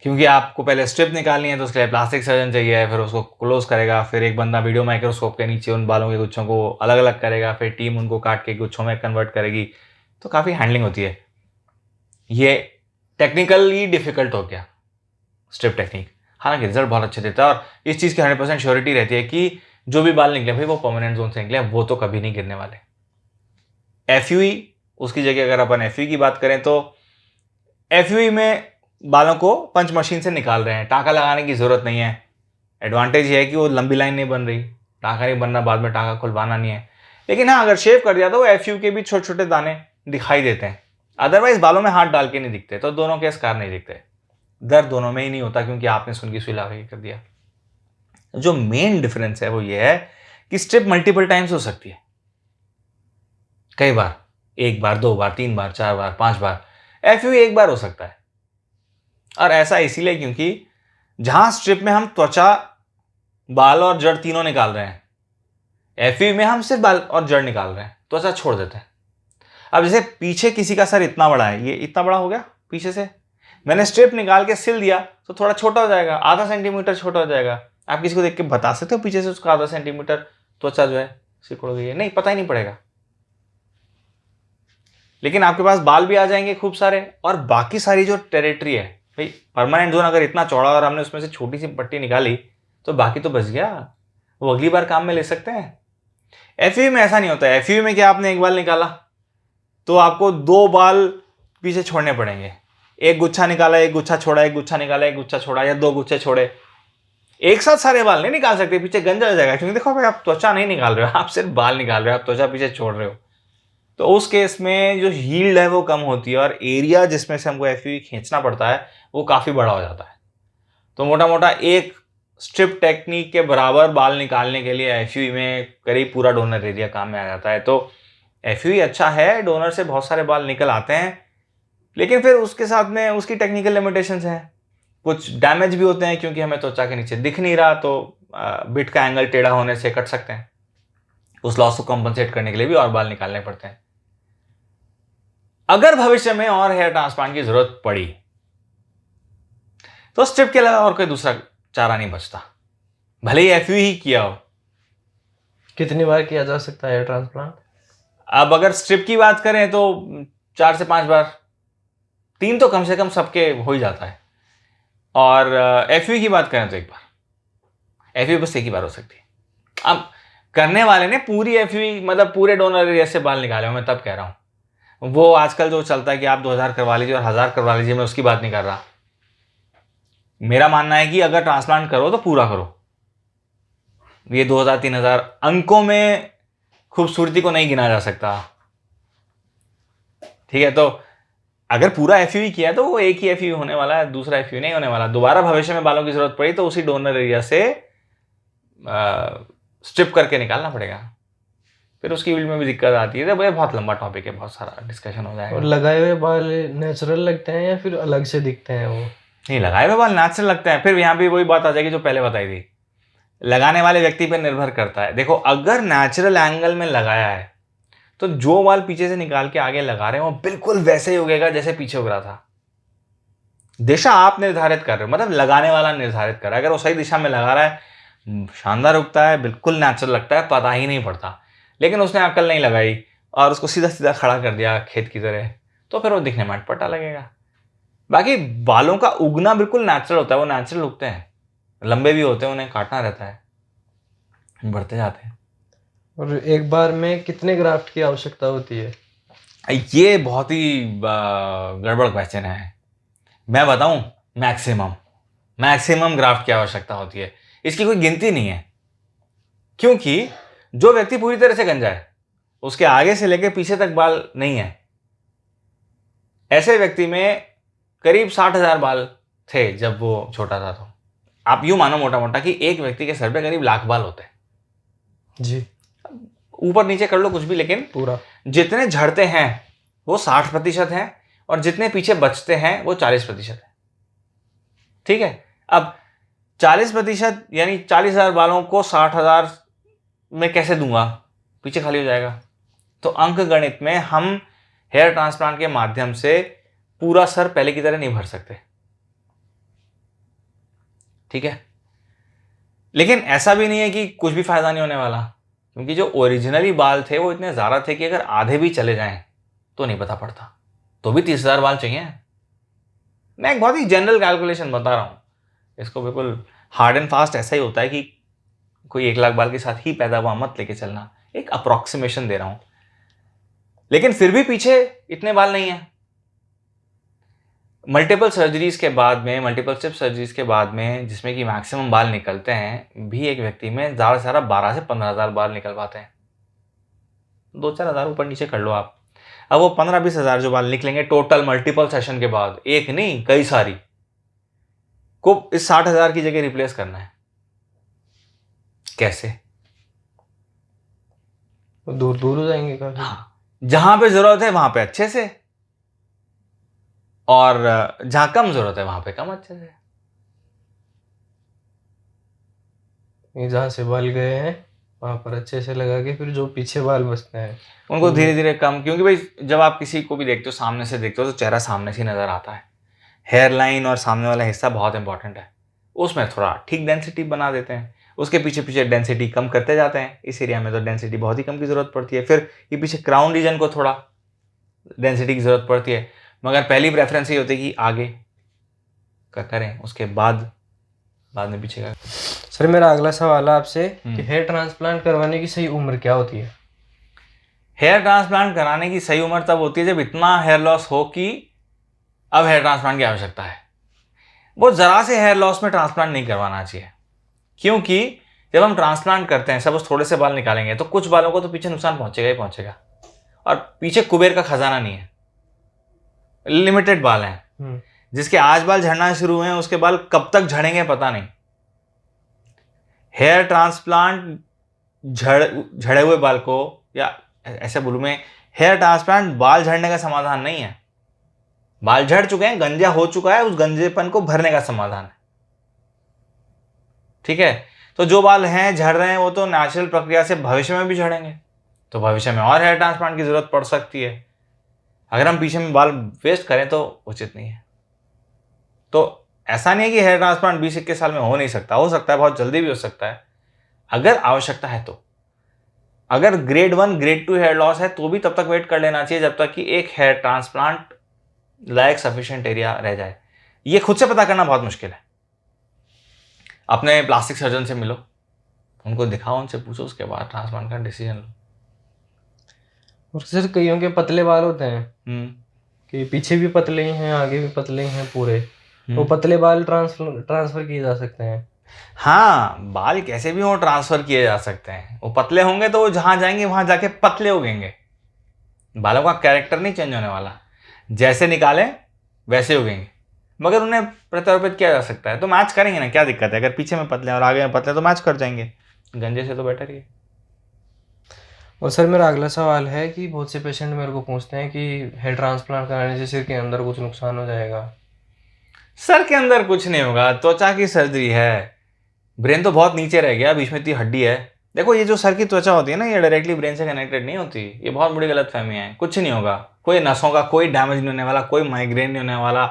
क्योंकि आपको पहले स्ट्रिप निकालनी है तो उसके लिए प्लास्टिक सर्जन चाहिए, फिर उसको क्लोज करेगा, फिर एक बंदा वीडियो माइक्रोस्कोप के नीचे उन बालों के गुच्छों को अलग अलग करेगा, फिर टीम उनको काट के गुच्छों में कन्वर्ट करेगी, तो काफ़ी हैंडलिंग होती है। ये टेक्निकली डिफिकल्ट हो गया स्ट्रिप टेक्निक, हालांकि रिजल्ट बहुत अच्छे देता है और इस चीज़ की 100% श्योरिटी रहती है कि जो भी बाल निकले भाई वो परमानेंट जोन से निकले, वो तो कभी नहीं गिरने वाले। एफयूई, उसकी जगह अगर अपन एफयूई की बात करें तो एफयूई में बालों को पंच मशीन से निकाल रहे हैं, टाँका लगाने की जरूरत नहीं है। एडवांटेज ये है कि वो लंबी लाइन नहीं बन रही, टाँका नहीं बनना, बाद में टाँका खुलवाना नहीं है। लेकिन हाँ, अगर शेव कर दिया तो एफयू के भी छोटे छोटे दाने दिखाई देते हैं, अदरवाइज बालों में हाथ डाल के नहीं दिखते, तो दोनों के स्कार नहीं दिखते। दर्द दोनों में ही नहीं होता क्योंकि आपने सुन की सुई लगा के कर दिया। जो मेन डिफरेंस है वो ये है कि स्ट्रिप मल्टीपल टाइम्स हो सकती है, कई बार, एक बार, 2 बार, 3 बार, 4 बार, 5 बार। एफयू एक बार हो सकता है, और ऐसा इसीलिए क्योंकि जहां स्ट्रिप में हम त्वचा, बाल और जड़ तीनों निकाल रहे हैं, एफयू में हम सिर्फ बाल और जड़ निकाल रहे हैं, त्वचा छोड़ देते हैं। अब जैसे पीछे किसी का सर इतना बड़ा है, ये इतना बड़ा हो गया पीछे से, मैंने स्ट्रिप निकाल के सिल दिया तो थोड़ा छोटा हो जाएगा, आधा सेंटीमीटर छोटा हो जाएगा। आप किसी को देख के बता सकते हो पीछे से उसका आधा सेंटीमीटर त्वचा जो है सिकुड़ गई है? नहीं, पता ही नहीं पड़ेगा। लेकिन आपके पास बाल भी आ जाएंगे खूब सारे, और बाकी सारी जो टेरिटरी है भाई, परमानेंट जोन अगर इतना चौड़ा और हमने उसमें से छोटी सी पट्टी निकाली तो बाकी तो बच गया, वो अगली बार काम में ले सकते हैं। एफयू में ऐसा नहीं होता है। एफयू में क्या, आपने एक बाल निकाला तो आपको 2 बाल पीछे छोड़ने पड़ेंगे, एक गुच्छा निकाला, एक गुच्छा छोड़ा, एक गुच्छा निकाला, एक गुच्छा छोड़ा, या 2 गुच्छे छोड़े। एक साथ सारे बाल नहीं निकाल सकते, पीछे गंजा हो जाएगा, क्योंकि देखो भाई आप त्वचा नहीं निकाल रहे हो, आप सिर्फ बाल निकाल रहे हो, आप त्वचा पीछे छोड़ रहे हो। तो उस केस में जो हील्ड है वो कम होती है और एरिया जिसमें से हमको एफयू खींचना पड़ता है वो काफ़ी बड़ा हो जाता है। तो मोटा मोटा एक स्ट्रिप टेक्निक के बराबर बाल निकालने के लिए एफयू में करीब पूरा डोनर एरिया काम में आ जाता है। तो एफयू अच्छा है, डोनर से बहुत सारे बाल निकल आते हैं, लेकिन फिर उसके साथ में उसकी टेक्निकल लिमिटेशंस हैं, कुछ डैमेज भी होते हैं क्योंकि हमें त्वचा के नीचे दिख नहीं रहा, तो बिट का एंगल टेढ़ा होने से कट सकते हैं। उस लॉस को कंपनसेट करने के लिए भी और बाल निकालने पड़ते हैं। अगर भविष्य में और हेयर ट्रांसप्लांट की जरूरत पड़ी तो स्ट्रिप के अलावा और कोई दूसरा चारा नहीं बचता, भले ही एफयू ही किया हो। कितनी बार किया जा सकता है हेयर ट्रांसप्लांट? अब अगर स्ट्रिप की बात करें तो 4 से 5 बार, 3 तो कम से कम सबके हो ही जाता है, और एफयू की बात करें तो 1 बार। एफयू बस 1 ही बार हो सकती है। अब करने वाले ने पूरी एफयू मतलब पूरे डोनर एरिया से बाल निकाले हो, मैं तब कह रहा हूँ। वो आजकल जो चलता है कि आप 2000 करवा लीजिए और 1000 करवा लीजिए, मैं उसकी बात नहीं कर रहा। मेरा मानना है कि अगर ट्रांसप्लांट करो तो पूरा करो। ये 2000 3000 अंकों में खूबसूरती को नहीं गिना जा सकता, ठीक है। तो अगर पूरा एफयू ही किया है तो वो एक ही एफयू होने वाला है, दूसरा एफयू नहीं होने वाला। दोबारा भविष्य में बालों की जरूरत पड़ी तो उसी डोनर एरिया से स्ट्रिप करके निकालना पड़ेगा, फिर उसकी ईल्ड में भी दिक्कत आती है। तो ये बहुत लंबा टॉपिक है, बहुत सारा डिस्कशन हो जाएगा। और लगाए हुए बाल नेचुरल लगते हैं या फिर अलग से दिखते हैं वो? नहीं, लगाए हुए बाल नेचुरल लगते हैं। फिर यहाँ भी वही बात आ जाएगी जो पहले बताई थी, लगाने वाले व्यक्ति पर निर्भर करता है। देखो, अगर नेचुरल एंगल में लगाया है तो जो बाल पीछे से निकाल के आगे लगा रहे हैं वो बिल्कुल वैसे ही उगेगा जैसे पीछे उग रहा था। दिशा आप निर्धारित कर रहे हो, मतलब लगाने वाला निर्धारित कर रहा है। अगर वो सही दिशा में लगा रहा है, शानदार उगता है, बिल्कुल नेचुरल लगता है, पता ही नहीं पड़ता। लेकिन उसने अक्ल नहीं लगाई और उसको सीधा सीधा खड़ा कर दिया खेत की तरह, तो फिर वो दिखने में अटपटा लगेगा। बाकी बालों का उगना बिल्कुल नेचुरल होता है, वो नेचुरल उगते हैं, लंबे भी होते हैं, उन्हें काटना रहता है, बढ़ते जाते हैं। और एक बार में कितने ग्राफ्ट की आवश्यकता होती है? ये बहुत ही गड़बड़ क्वेश्चन है। मैं बताऊं, मैक्सिमम ग्राफ्ट की आवश्यकता होती है, इसकी कोई गिनती नहीं है। क्योंकि जो व्यक्ति पूरी तरह से गंजा है, उसके आगे से लेकर पीछे तक बाल नहीं है, ऐसे व्यक्ति में करीब 60,000 बाल थे जब वो छोटा था। तो आप यूं मानो मोटा मोटा कि एक व्यक्ति के सर पे करीब लाख बाल होते हैं जी। ऊपर नीचे कर लो कुछ भी, लेकिन पूरा जितने झड़ते हैं वो 60% हैं और जितने पीछे बचते हैं वो 40% है, ठीक है। अब 40% यानी 40,000 बालों को 60,000 में कैसे दूंगा, पीछे खाली हो जाएगा। तो अंक गणित में हम हेयर ट्रांसप्लांट के माध्यम से पूरा सर पहले की तरह नहीं भर सकते, ठीक है। लेकिन ऐसा भी नहीं है कि कुछ भी फायदा नहीं होने वाला, क्योंकि जो ओरिजिनली बाल थे वो इतने ज़्यादा थे कि अगर आधे भी चले जाएं तो नहीं पता पड़ता, तो भी 30,000 बाल चाहिए। मैं एक बहुत ही जनरल कैलकुलेशन बता रहा हूँ, इसको बिल्कुल हार्ड एंड फास्ट ऐसा ही होता है कि कोई 1 लाख बाल के साथ ही पैदा हुआ मत लेके चलना, एक अप्रॉक्सीमेशन दे रहा हूँ। लेकिन फिर भी पीछे इतने बाल नहीं है। मल्टीपल सर्जरीज के बाद में, मल्टीपल स्टेप सर्जरीज के बाद में, जिसमें कि मैक्सिमम बाल निकलते हैं, भी एक व्यक्ति में ज़्यादा से ज़्यादा 12 से 15,000 बाल निकल पाते हैं। 2-4 हज़ार ऊपर नीचे कर लो आप। अब वो 15-20 हज़ार जो बाल निकलेंगे टोटल मल्टीपल सेशन के बाद, एक नहीं कई सारी, को इस 60,000 की जगह रिप्लेस करना है। कैसे? दूर दूर हो जाएंगे काफी। हाँ, जहां पे जरूरत है वहां पे अच्छे से, और जहां कम जरूरत है वहां पे कम अच्छे से। ये जहाँ से बाल गए हैं वहां पर अच्छे से लगा के फिर जो पीछे बाल बचते हैं उनको धीरे धीरे कम, क्योंकि भाई जब आप किसी को भी देखते हो, सामने से देखते हो, तो चेहरा सामने से नजर आता है। हेयर लाइन और सामने वाला हिस्सा बहुत इंपॉर्टेंट है, उसमें थोड़ा ठीक डेंसिटी बना देते हैं, उसके पीछे पीछे डेंसिटी कम करते जाते हैं। इस एरिया में तो डेंसिटी बहुत ही कम की जरूरत पड़ती है, फिर ये पीछे क्राउन रीजन को थोड़ा डेंसिटी की जरूरत पड़ती है। मगर पहली प्रेफरेंस ये होती है कि आगे का करें, उसके बाद में पीछे का। सर मेरा अगला सवाल है आपसे कि हेयर ट्रांसप्लांट करवाने की सही उम्र क्या होती है? हेयर ट्रांसप्लांट कराने की सही उम्र तब होती है जब इतना हेयर लॉस हो कि अब हेयर ट्रांसप्लांट की आवश्यकता है। वो जरा से हेयर लॉस में ट्रांसप्लांट नहीं करवाना चाहिए, क्योंकि जब हम ट्रांसप्लांट करते हैं, सपोज थोड़े से बाल निकालेंगे तो कुछ बालों को तो पीछे नुकसान पहुंचेगा ही पहुंचेगा, और पीछे कुबेर का खजाना नहीं है, लिमिटेड बाल हैं। जिसके आज बाल झड़ना शुरू हुए हैं उसके बाल कब तक झड़ेंगे पता नहीं। हेयर ट्रांसप्लांट झड़े हुए बाल को, या ऐसे बोलूं मैं, हेयर ट्रांसप्लांट बाल झड़ने का समाधान नहीं है। बाल झड़ चुके हैं, गंजा हो चुका है, उस गंजेपन को भरने का समाधान है, ठीक है। तो जो बाल हैं झड़ रहे हैं वो तो नेचुरल प्रक्रिया से भविष्य में भी झड़ेंगे, तो भविष्य में और हेयर ट्रांसप्लांट की जरूरत पड़ सकती है। अगर हम पीछे में बाल वेस्ट करें तो उचित नहीं है। तो ऐसा नहीं है कि हेयर ट्रांसप्लांट 20-21 साल में हो नहीं सकता, हो सकता है, बहुत जल्दी भी हो सकता है अगर आवश्यकता है तो। अगर ग्रेड 1 ग्रेड 2 हेयर लॉस है तो भी तब तक वेट कर लेना चाहिए जब तक कि एक हेयर ट्रांसप्लांट लायक सफिशिएंट एरिया रह जाए। ये खुद से पता करना बहुत मुश्किल है। अपने प्लास्टिक सर्जन से मिलो, उनको दिखाओ, उनसे पूछो, उसके बाद ट्रांसप्लांट का डिसीजन लो। और सर कईयों के पतले बाल होते हैं हम्म कि पीछे भी पतले ही हैं, आगे भी पतले ही हैं पूरे, तो हम्म। पतले बाल ट्रांसफर किए जा सकते हैं? हाँ, बाल कैसे भी हो ट्रांसफर किए जा सकते हैं। वो पतले होंगे तो वो जहां जाएंगे वहां जाके पतले उगेंगे। बालों का कैरेक्टर नहीं चेंज होने वाला, जैसे निकाले वैसे उगेंगे। मगर उन्हें प्रत्यारोपित किया जा सकता है, तो मैच करेंगे ना, क्या दिक्कत है? अगर पीछे में पतले और आगे में पतले तो मैच कर जाएंगे, गंजे से तो बेटर ही है। और सर मेरा अगला सवाल है कि बहुत से पेशेंट मेरे को पूछते हैं कि हेयर ट्रांसप्लांट कराने से सिर के अंदर कुछ नुकसान हो जाएगा? सर के अंदर कुछ नहीं होगा, त्वचा की सर्जरी है। ब्रेन तो बहुत नीचे रह गया, बीच में इतनी हड्डी है। देखो, ये जो सर की त्वचा होती है ना, ये डायरेक्टली ब्रेन से कनेक्टेड नहीं होती। ये बहुत बड़ी गलतफहमी है। कुछ नहीं होगा, कोई नसों का कोई डैमेज नहीं होने वाला, कोई माइग्रेन नहीं होने वाला।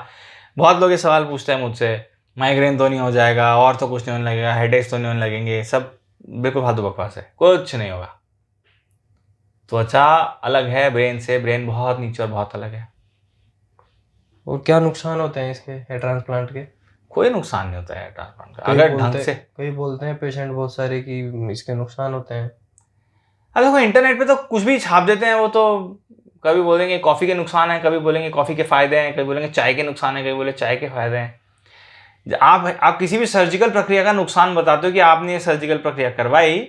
बहुत लोग ये सवाल पूछते हैं मुझसे, माइग्रेन तो नहीं हो जाएगा, और तो कुछ नहीं होने लगेगा, हेडेक्स तो नहीं होने लगेंगे? सब बिल्कुल फालतू बकवास है, कुछ नहीं होगा। त्वचा अलग है ब्रेन से, ब्रेन बहुत नीचे और बहुत अलग है। और क्या नुकसान होते हैं इसके, हेयर ट्रांसप्लांट के? कोई नुकसान नहीं होता है ट्रांसप्लांट का, अगर ढंग से। कई बोलते हैं पेशेंट बहुत सारे कि इसके नुकसान होते हैं। अब देखो, इंटरनेट पे तो कुछ भी छाप देते हैं। वो तो कभी बोलेंगे कॉफ़ी के नुकसान है, कभी बोलेंगे कॉफ़ी के फ़ायदे हैं, कभी बोलेंगे चाय के नुकसान है, कभी बोले चाय के फ़ायदे हैं। आप किसी भी सर्जिकल प्रक्रिया का नुकसान बताते हो कि आपने ये सर्जिकल प्रक्रिया करवाई,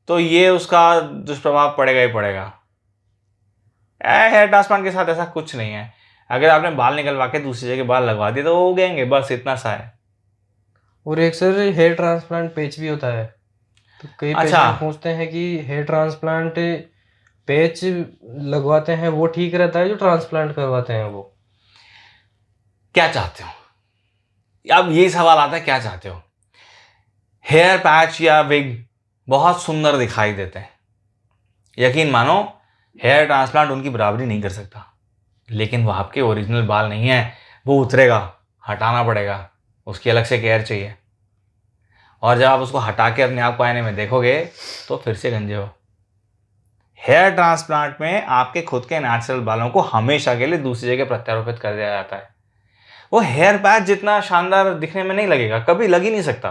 तो ये उसका दुष्प्रभाव पड़ेगा ही पड़ेगा। हेयर ट्रांसप्लांट के साथ ऐसा कुछ नहीं है। अगर आपने बाल निकलवा के दूसरी जगह बाल लगवा दिए तो वो उगेंगे, बस इतना सा है। और एक सर हेयर ट्रांसप्लांट पैच भी होता है, तो कई अच्छा, पेशेंट पूछते हैं कि हेयर ट्रांसप्लांट पैच लगवाते हैं वो ठीक रहता है जो ट्रांसप्लांट करवाते हैं वो? क्या चाहते हो? अब ये सवाल आता है, क्या चाहते हो? हेयर पैच या विग बहुत सुंदर दिखाई देते हैं, यकीन मानो हेयर ट्रांसप्लांट उनकी बराबरी नहीं कर सकता। लेकिन वो आपके ओरिजिनल बाल नहीं है, वो उतरेगा, हटाना पड़ेगा, उसकी अलग से केयर चाहिए। और जब आप उसको हटा के अपने आप को आईने में देखोगे तो फिर से गंजे हो। हेयर ट्रांसप्लांट में आपके खुद के नेचुरल बालों को हमेशा के लिए दूसरी जगह प्रत्यारोपित कर दिया जाता है। वो हेयर पैच जितना शानदार दिखने में नहीं लगेगा, कभी लग ही नहीं सकता,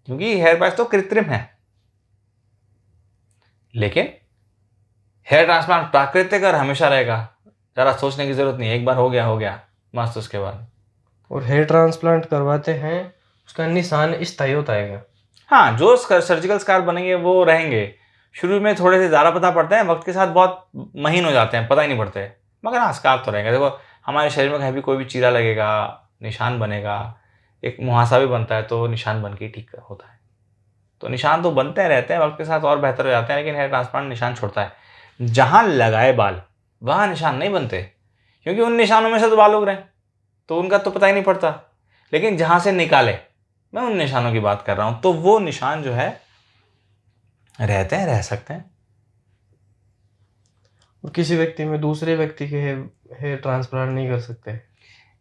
क्योंकि हेयर पैच तो कृत्रिम है। लेकिन हेयर ट्रांसप्लांट प्राकृतिक और हमेशा रहेगा। ज़रा सोचने की ज़रूरत नहीं, एक बार हो गया मस्त, उसके बाद। और हेयर ट्रांसप्लांट करवाते हैं उसका निशान स्थायी होता है क्या? हाँ, जो सर्जिकल स्कार बनेंगे वो रहेंगे। शुरू में थोड़े से ज़्यादा पता पड़ते हैं, वक्त के साथ बहुत महीन हो जाते हैं, पता ही नहीं पड़ते। मगर हाँ, स्कार तो रहेंगे। देखो, हमारे शरीर में कहीं भी कोई भी चीरा लगेगा, निशान बनेगा, एक मुहासा भी बनता है, तो निशान बन के ठीक होता है। तो निशान तो बनते रहते हैं, वक्त के साथ और बेहतर हो जाते हैं। लेकिन हेयर ट्रांसप्लांट निशान छोड़ता है। जहाँ लगाए बाल वहाँ निशान नहीं बनते, क्योंकि उन निशानों में से तो बाल उग रहे हैं, तो उनका तो पता ही नहीं पड़ता। लेकिन जहाँ से निकाले, मैं उन निशानों की बात कर रहा हूँ, तो वो निशान जो है रहते हैं, रह सकते हैं। और किसी व्यक्ति में दूसरे व्यक्ति के हेयर ट्रांसप्लांट नहीं कर सकते?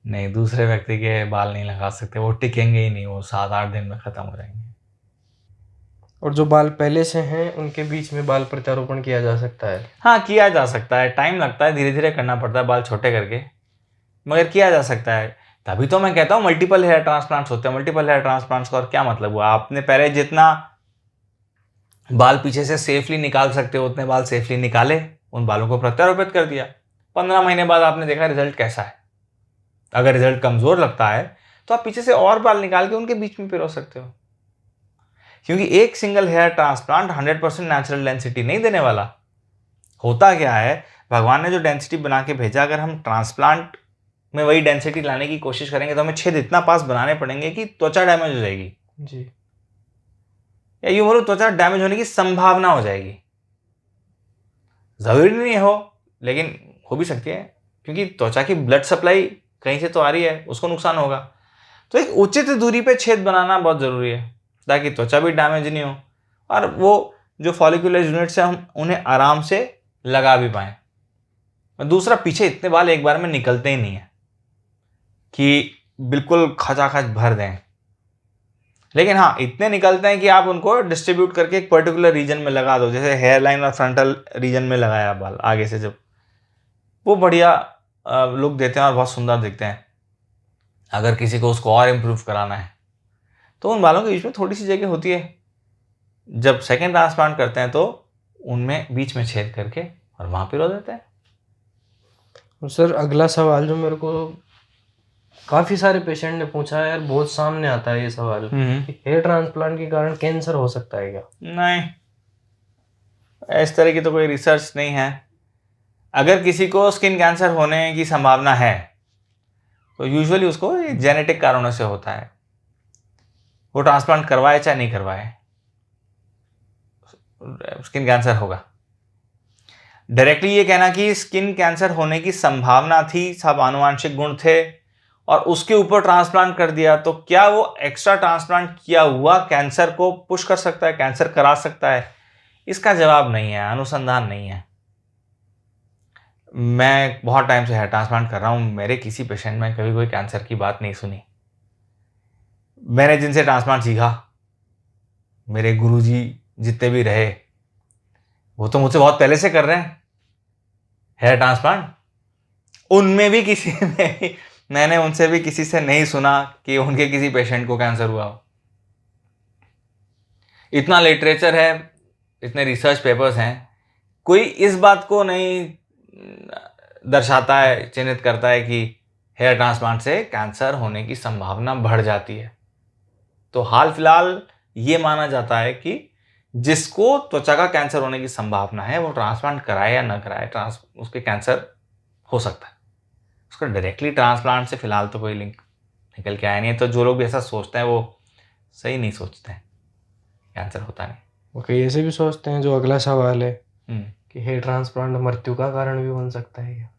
नहीं, दूसरे व्यक्ति के बाल नहीं लगा सकते, वो टिकेंगे ही नहीं, वो 7-8 दिन में ख़त्म हो जाएंगे। और जो बाल पहले से हैं उनके बीच में बाल प्रत्यारोपण किया जा सकता है? हाँ, किया जा सकता है, टाइम लगता है, धीरे धीरे करना पड़ता है बाल छोटे करके, मगर किया जा सकता है। तभी तो मैं कहता हूँ मल्टीपल हेयर ट्रांसप्लांट्स होते हैं। मल्टीपल हेयर ट्रांसप्लांट्स का और क्या मतलब हुआ? आपने पहले जितना बाल पीछे से सेफली निकाल सकते हो उतने बाल सेफली निकाले, उन बालों को प्रत्यारोपित कर दिया। 15 महीने बाद आपने देखा रिजल्ट कैसा है। अगर रिजल्ट कमजोर लगता है तो आप पीछे से और बाल निकाल के उनके बीच में पिरो सकते हो, क्योंकि एक single hair transplant 100% natural density नहीं देने वाला। होता क्या है, भगवान ने जो डेंसिटी बना के भेजा, अगर हम ट्रांसप्लांट में वही डेंसिटी लाने की कोशिश करेंगे तो हमें छेद इतना पास बनाने पड़ेंगे कि त्वचा डैमेज हो जाएगी, जी। या यूं बोलो त्वचा डैमेज होने की संभावना हो जाएगी। जरूरी नहीं हो, लेकिन हो भी सकती है, क्योंकि त्वचा की ब्लड सप्लाई कहीं से तो आ रही है, उसको नुकसान होगा। तो एक उचित दूरी पे छेद बनाना बहुत ज़रूरी है, ताकि त्वचा भी डैमेज नहीं हो और वो जो फॉलिकुलर यूनिट्स हैं हम उन्हें आराम से लगा भी पाएँ। और दूसरा, पीछे इतने बाल एक बार में निकलते ही नहीं है कि बिल्कुल खचाखच भर दें। लेकिन हाँ, इतने निकलते हैं कि आप उनको डिस्ट्रीब्यूट करके एक पर्टिकुलर रीजन में लगा दो, जैसे हेयर लाइन और फ्रंटल रीजन में लगाया बाल आगे से, जब वो बढ़िया लुक देते हैं और बहुत सुंदर दिखते हैं। अगर किसी को उसको और इम्प्रूव कराना है तो उन बालों के बीच में थोड़ी सी जगह होती है, जब सेकेंड ट्रांसप्लांट करते हैं तो उनमें बीच में छेद करके और वहाँ पिरो देते हैं। और सर अगला सवाल जो मेरे को काफ़ी सारे पेशेंट ने पूछा है यार, बहुत सामने आता है ये सवाल कि हेयर ट्रांसप्लांट के कारण कैंसर हो सकता है क्या? नहीं, इस तरह की तो कोई रिसर्च नहीं है। अगर किसी को स्किन कैंसर होने की संभावना है तो यूजुअली उसको जेनेटिक कारणों से होता है, वो ट्रांसप्लांट करवाए चाहे नहीं करवाए स्किन कैंसर होगा। डायरेक्टली ये कहना कि स्किन कैंसर होने की संभावना थी, सब आनुवांशिक गुण थे और उसके ऊपर ट्रांसप्लांट कर दिया, तो क्या वो एक्स्ट्रा ट्रांसप्लांट किया हुआ कैंसर को पुश कर सकता है, कैंसर करा सकता है? इसका जवाब नहीं है, अनुसंधान नहीं है। मैं बहुत टाइम से हेयर ट्रांसप्लांट कर रहा हूँ, मेरे किसी पेशेंट में कभी कोई कैंसर की बात नहीं सुनी। मैंने जिनसे ट्रांसप्लांट सीखा, मेरे गुरुजी जितने भी रहे, वो तो मुझसे बहुत पहले से कर रहे हैं हेयर ट्रांसप्लांट। उनमें भी किसी में मैंने उनसे भी किसी से नहीं सुना कि उनके किसी पेशेंट को कैंसर हुआ हो। इतना लिटरेचर है, इतने रिसर्च पेपर्स हैं, कोई इस बात को नहीं दर्शाता है, चिन्हित करता है कि हेयर ट्रांसप्लांट से कैंसर होने की संभावना बढ़ जाती है। तो हाल फिलहाल ये माना जाता है कि जिसको त्वचा का कैंसर होने की संभावना है वो ट्रांसप्लांट कराए या ना कराए, उसके कैंसर हो सकता है। उसका डायरेक्टली ट्रांसप्लांट से फिलहाल तो कोई लिंक निकल के आया नहीं है। तो जो लोग भी ऐसा सोचते हैं वो सही नहीं सोचते हैं, कैंसर होता नहीं। ओके, ऐसे भी सोचते हैं जो अगला सवाल है कि हेयर ट्रांसप्लांट मृत्यु का कारण भी बन सकता है क्या?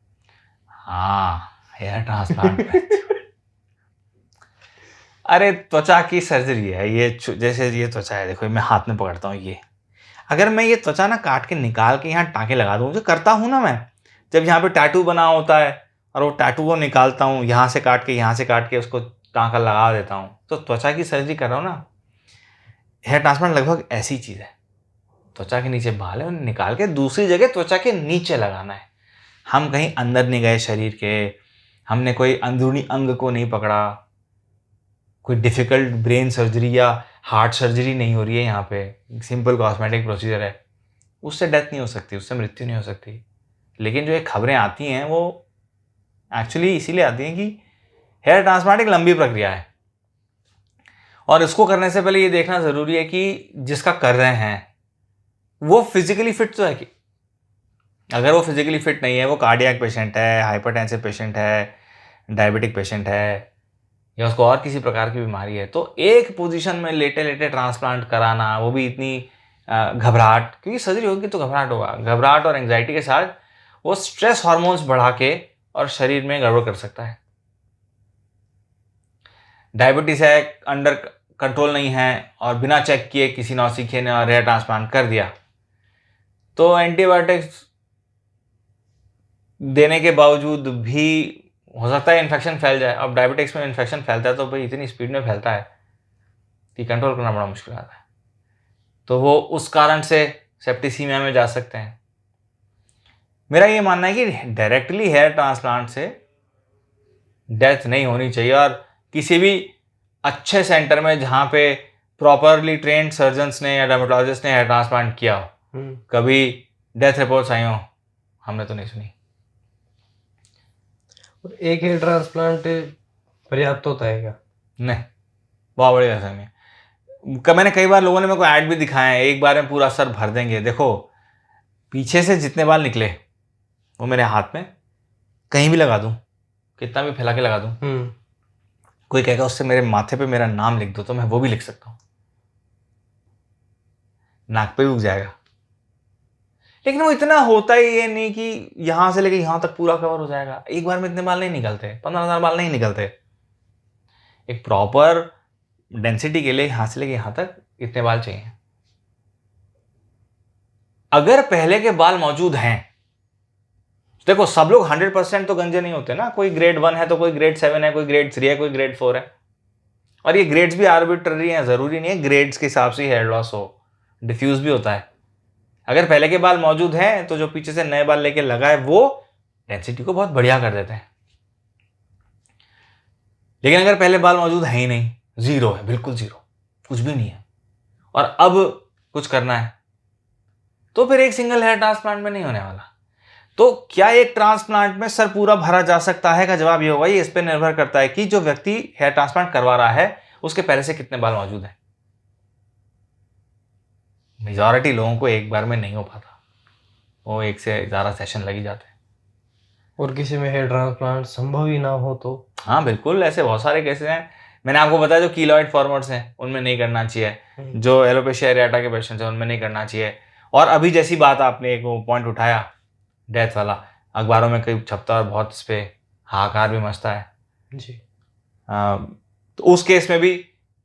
हाँ, हेयर ट्रांसप्लांट अरे त्वचा की सर्जरी है ये, जैसे ये त्वचा है, देखो मैं हाथ में पकड़ता हूँ, ये अगर मैं ये त्वचा ना काट के निकाल के यहाँ टाँके लगा दूँ, जो करता हूँ ना मैं, जब यहाँ पे टैटू बना होता है और वो टैटू को निकालता हूँ, यहाँ से काट के उसको टाँका लगा देता हूँ, तो त्वचा की सर्जरी कर रहा हूँ ना। हेयर ट्रांसप्लांट लगभग ऐसी चीज़ है, त्वचा के नीचे बाल है, उन्हें निकाल के दूसरी जगह त्वचा के नीचे लगाना है। हम कहीं अंदर नहीं गए शरीर के, हमने कोई अंदरूनी अंग को नहीं पकड़ा, कोई डिफ़िकल्ट ब्रेन सर्जरी या हार्ट सर्जरी नहीं हो रही है यहाँ पे, सिंपल कॉस्मेटिक प्रोसीजर है। उससे डेथ नहीं हो सकती, उससे मृत्यु नहीं हो सकती। लेकिन जो ये खबरें आती हैं वो एक्चुअली इसीलिए आती हैं कि हेयर ट्रांसप्लांट एक लंबी प्रक्रिया है और इसको करने से पहले ये देखना ज़रूरी है कि जिसका कर रहे हैं वो फिजिकली फिट तो है कि, अगर वो फिजिकली फिट नहीं है, वो कार्डियक पेशेंट है, हाइपरटेंसिव पेशेंट है, डायबिटिक पेशेंट है या उसको और किसी प्रकार की बीमारी है, तो एक पोजीशन में लेटे लेटे ट्रांसप्लांट कराना, वो भी इतनी घबराहट, क्योंकि सर्जरी होगी तो घबराहट होगा, घबराहट और एंग्जाइटी के साथ वो स्ट्रेस हार्मोन्स बढ़ा के और शरीर में गड़बड़ कर सकता है। डायबिटीज है, अंडर कंट्रोल नहीं है और बिना चेक किए किसी नौसिखिए ने और हेयर ट्रांसप्लांट कर दिया, तो एंटीबायोटिक्स देने के बावजूद भी हो सकता है इन्फेक्शन फैल जाए। अब डायबिटिक्स में इन्फेक्शन फैलता है तो भाई इतनी स्पीड में फैलता है कि कंट्रोल करना बड़ा मुश्किल आता है, तो वो उस कारण से सेप्टिसीमिया में जा सकते हैं। मेरा ये मानना है कि डायरेक्टली हेयर ट्रांसप्लांट से डेथ नहीं होनी चाहिए और किसी भी अच्छे सेंटर में जहाँ पे प्रॉपरली ट्रेंड सर्जन्स ने या डर्मेटोलॉजिस्ट ने हेयर ट्रांसप्लांट किया हो, कभी डेथ रिपोर्ट्स आई हो, हमने तो नहीं सुनी। एक हेयर ट्रांसप्लांट पर्याप्त होता है क्या? नहीं, बहुत बड़ी गलतफहमी है। मैंने कई बार लोगों ने मेरे को ऐड भी दिखाए हैं, एक बार में पूरा सर भर देंगे। देखो पीछे से जितने बाल निकले वो मेरे हाथ में कहीं भी लगा दूं, कितना भी फैला के लगा दूं, कोई कहेगा उससे मेरे माथे पे मेरा नाम लिख दो, तो मैं वो भी लिख सकता हूँ, नाक पे भी उग जाएगा। लेकिन वो इतना होता ही ये नहीं कि यहाँ से लेके यहाँ तक पूरा कवर हो जाएगा। एक बार में इतने बाल नहीं निकलते, 15,000 बाल नहीं निकलते। एक प्रॉपर डेंसिटी के लिए यहाँ से लेके यहाँ तक इतने बाल चाहिए। अगर पहले के बाल मौजूद हैं, देखो सब लोग 100% तो गंजे नहीं होते ना, कोई ग्रेड 1 है तो कोई ग्रेड 7 है, कोई ग्रेड 3 है, कोई ग्रेड 4 है, और ये ग्रेड्स भी आर्बिट्ररी हैं, जरूरी नहीं है ग्रेड्स के हिसाब से हेयर लॉस हो, डिफ्यूज भी होता है। अगर पहले के बाल मौजूद हैं तो जो पीछे से नए बाल लेके लगाए वो डेंसिटी को बहुत बढ़िया कर देते हैं। लेकिन अगर पहले बाल मौजूद है ही नहीं, जीरो है, बिल्कुल जीरो, कुछ भी नहीं है और अब कुछ करना है, तो फिर एक सिंगल हेयर ट्रांसप्लांट में नहीं होने वाला। तो क्या एक ट्रांसप्लांट में सर पूरा भरा जा सकता है का जवाब ये होगा, ये इस पर निर्भर करता है कि जो व्यक्ति हेयर ट्रांसप्लांट करवा रहा है उसके पहले से कितने बाल मौजूद हैं। मेजॉरिटी लोगों को एक बार में नहीं हो पाता, वो एक से ज़्यादा सेशन लग ही जाते हैं। और किसी में हेयर ट्रांसप्लांट संभव ही ना हो तो? हाँ बिल्कुल, ऐसे बहुत सारे केसेस हैं। मैंने आपको बताया जो कीलॉइड फॉर्मर्स हैं उनमें नहीं करना चाहिए, जो एलोपेशिया एरियाटा के पेशेंट्स हैं उनमें नहीं करना चाहिए। और अभी जैसी बात आपने एक वो पॉइंट उठाया डेथ वाला, अखबारों में कई छपता है, बहुत इस पे हाहाकार भी मचता है जी। तो उस केस में भी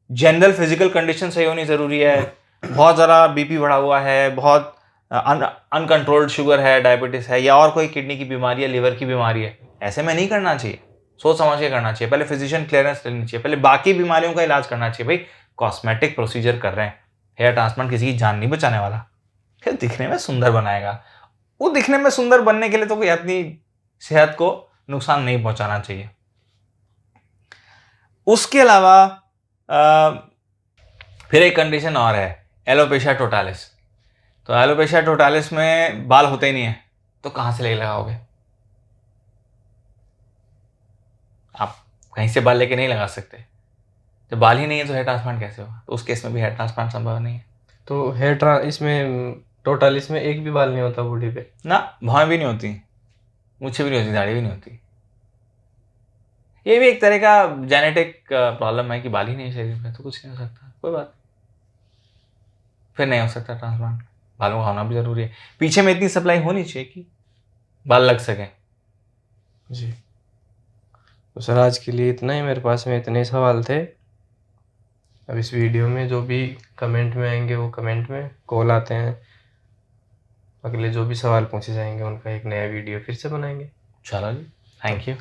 जनरल फिजिकल कंडीशन सही होनी ज़रूरी है। बहुत ज़्यादा बीपी बढ़ा हुआ है, बहुत अनकंट्रोल्ड शुगर है, डायबिटीज़ है, या और कोई किडनी की बीमारी है, लिवर की बीमारी है, ऐसे में नहीं करना चाहिए। सोच समझ के करना चाहिए, पहले फिजिशियन क्लियरेंस लेनी चाहिए, पहले बाकी बीमारियों का इलाज करना चाहिए। भाई कॉस्मेटिक प्रोसीजर कर रहे हैं, हेयर ट्रांसप्लांट किसी की जान नहीं बचाने वाला, फिर दिखने में सुंदर बनाएगा। वो दिखने में सुंदर बनने के लिए तो कोई अपनी सेहत को नुकसान नहीं पहुंचाना चाहिए। उसके अलावा फिर एक कंडीशन और है, एलोपेशिया टोटालिस। तो एलोपेशिया टोटालिस में बाल होते ही नहीं है, तो कहाँ से ले लगाओगे? आप कहीं से बाल लेके नहीं लगा सकते। जब बाल ही नहीं है तो हेयर ट्रांसप्लांट कैसे होगा? तो उस केस में भी हेयर ट्रांसप्लांट संभव नहीं है। तो इसमें टोटल इसमें एक भी बाल नहीं होता बॉडी पे? ना, भौं भी नहीं होती, मूछें भी नहीं होती, दाढ़ी भी नहीं होती। ये भी एक तरह का जेनेटिक प्रॉब्लम है कि बाल ही नहीं है शरीर में, तो कुछ नहीं हो सकता, कोई बात फिर नहीं हो सकता ट्रांसप्लांट। बालों का होना भी जरूरी है, पीछे में इतनी सप्लाई होनी चाहिए कि बाल लग सकें। जी। तो सर आज के लिए इतना ही, मेरे पास में इतने सवाल थे। अब इस वीडियो में जो भी कमेंट में आएंगे वो कमेंट में कॉल आते हैं, अगले जो भी सवाल पूछे जाएंगे उनका एक नया वीडियो फिर से बनाएंगे। चलो जी, थैंक यू।